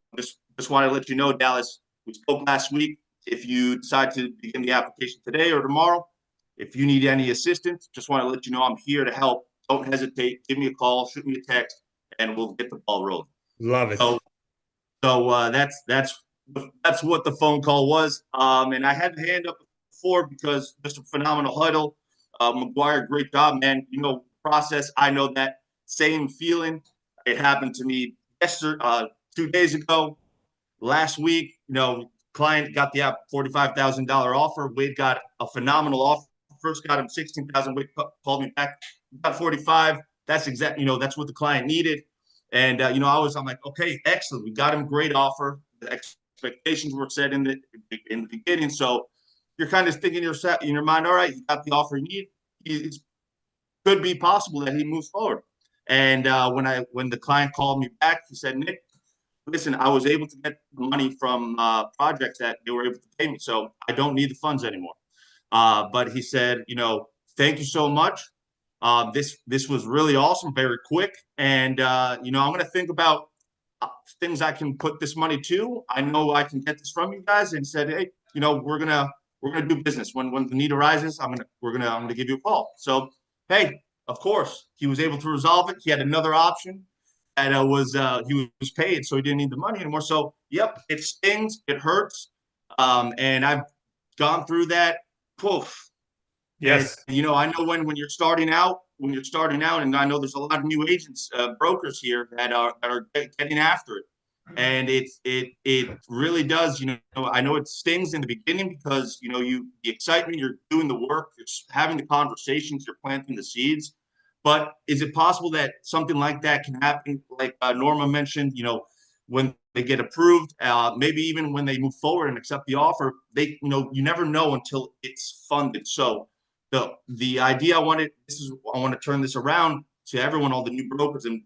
just want to let you know, Dallas, we spoke last week. If you decide to begin the application today or tomorrow, if you need any assistance, just want to let you know I'm here to help. Don't hesitate. Give me a call, shoot me a text, and we'll get the ball rolling. Love it. So that's what the phone call was. And I had to hand up before, because just a phenomenal huddle. McGuire, great job, man. Process. I know that same feeling. It happened to me yesterday, 2 days ago. Last week, client got the $45,000 offer. Wade got a phenomenal offer. First got him 16,000. Wade called me back. Got 45. That's exactly, that's what the client needed. And I'm like, okay, excellent. We got him great offer. The expectations were set in the beginning. So you're kind of thinking in your mind, all right, you got the offer you need. It could be possible that he moves forward. And when the client called me back, he said, Nick, listen, I was able to get money from projects that they were able to pay me, so I don't need the funds anymore. But he said, thank you so much. This was really awesome, very quick, and I'm going to think about things I can put this money to. I know I can get this from you guys. And said, hey, we're gonna do business when the need arises. I'm gonna give you a call. So hey, of course, he was able to resolve it. He had another option. And he was paid, so he didn't need the money anymore. So, yep, it stings, it hurts, and I've gone through that. Poof. Yes. And, I know when you're starting out, and I know there's a lot of new agents, brokers here that are getting after it, and it really does. I know it stings in the beginning, because the excitement, you're doing the work, you're having the conversations, you're planting the seeds. But is it possible that something like that can happen, like Norma mentioned, when they get approved, maybe even when they move forward and accept the offer, you never know until it's funded. So the idea I want to turn this around to everyone, all the new brokers, and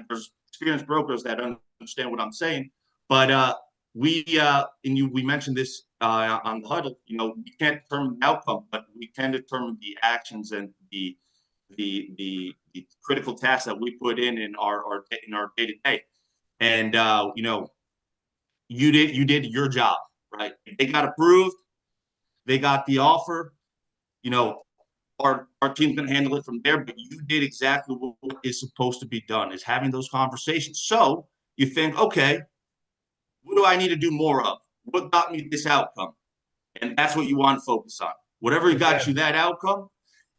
there's experienced brokers that understand what I'm saying. But we mentioned this on the huddle, we can't determine the outcome, but we can determine the actions and the critical tasks that we put in our day to day. And you did your job, right? They got approved, they got the offer. Our team's gonna handle it from there, but you did exactly what is supposed to be done, is having those conversations. So you think, okay, what do I need to do more of? What got me this outcome? And that's what you want to focus on. Whatever got you that outcome,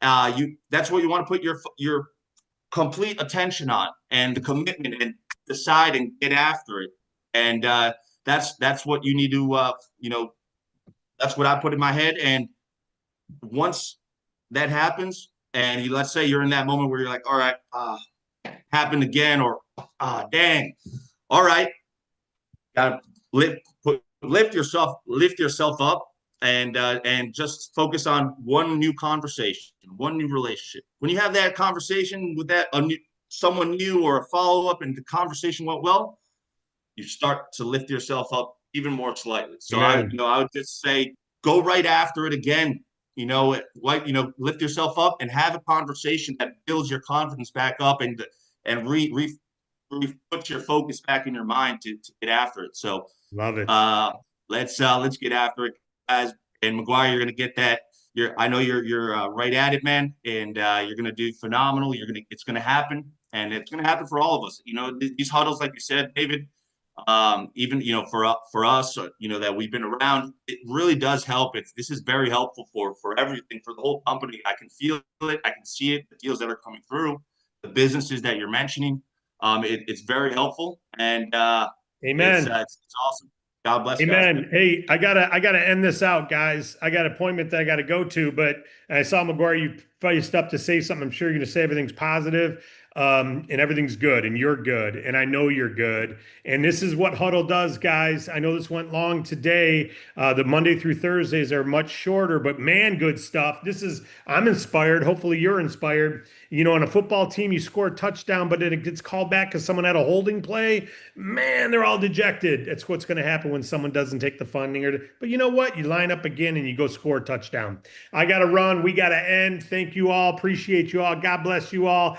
that's what you want to put your complete attention on, and the commitment, and decide and get after it. And that's what you need to that's what I put in my head. And once that happens, and let's say you're in that moment where you're like, all right, happened again, or dang, all right, gotta lift yourself up, and just focus on one new conversation, one new relationship. When you have that conversation with someone new, or a follow-up, and the conversation went well, you start to lift yourself up even more slightly. So I would just say, go right after it again. Lift yourself up and have a conversation that builds your confidence back up, and put your focus back in your mind to get after it. So love it. let's get after it, guys. And McGuire, you're gonna get that. I know you're right at it, man, and you're gonna do phenomenal. It's gonna happen, and it's gonna happen for all of us. You know, these huddles, like you said, David. Even for us, that we've been around, it really does help. This is very helpful for everything, for the whole company. I can feel it, I can see it, the deals that are coming through, the businesses that you're mentioning. It's very helpful, and Amen. it's awesome. God bless, guys. Amen. Hey, I gotta end this out, guys. I got an appointment that I gotta go to, but I saw McGuire, you faced up to say something. I'm sure you're gonna say everything's positive, and everything's good, and you're good, and I know you're good. And this is what Huddle does, guys. I know this went long today. The Monday through Thursdays are much shorter, but man, good stuff. I'm inspired. Hopefully you're inspired. You know, on a football team, you score a touchdown, but it gets called back because someone had a holding play. Man, they're all dejected. That's what's going to happen when someone doesn't take the funding. But you know what? You line up again and you go score a touchdown. I got to run. We got to end. Thank you all. Appreciate you all. God bless you all.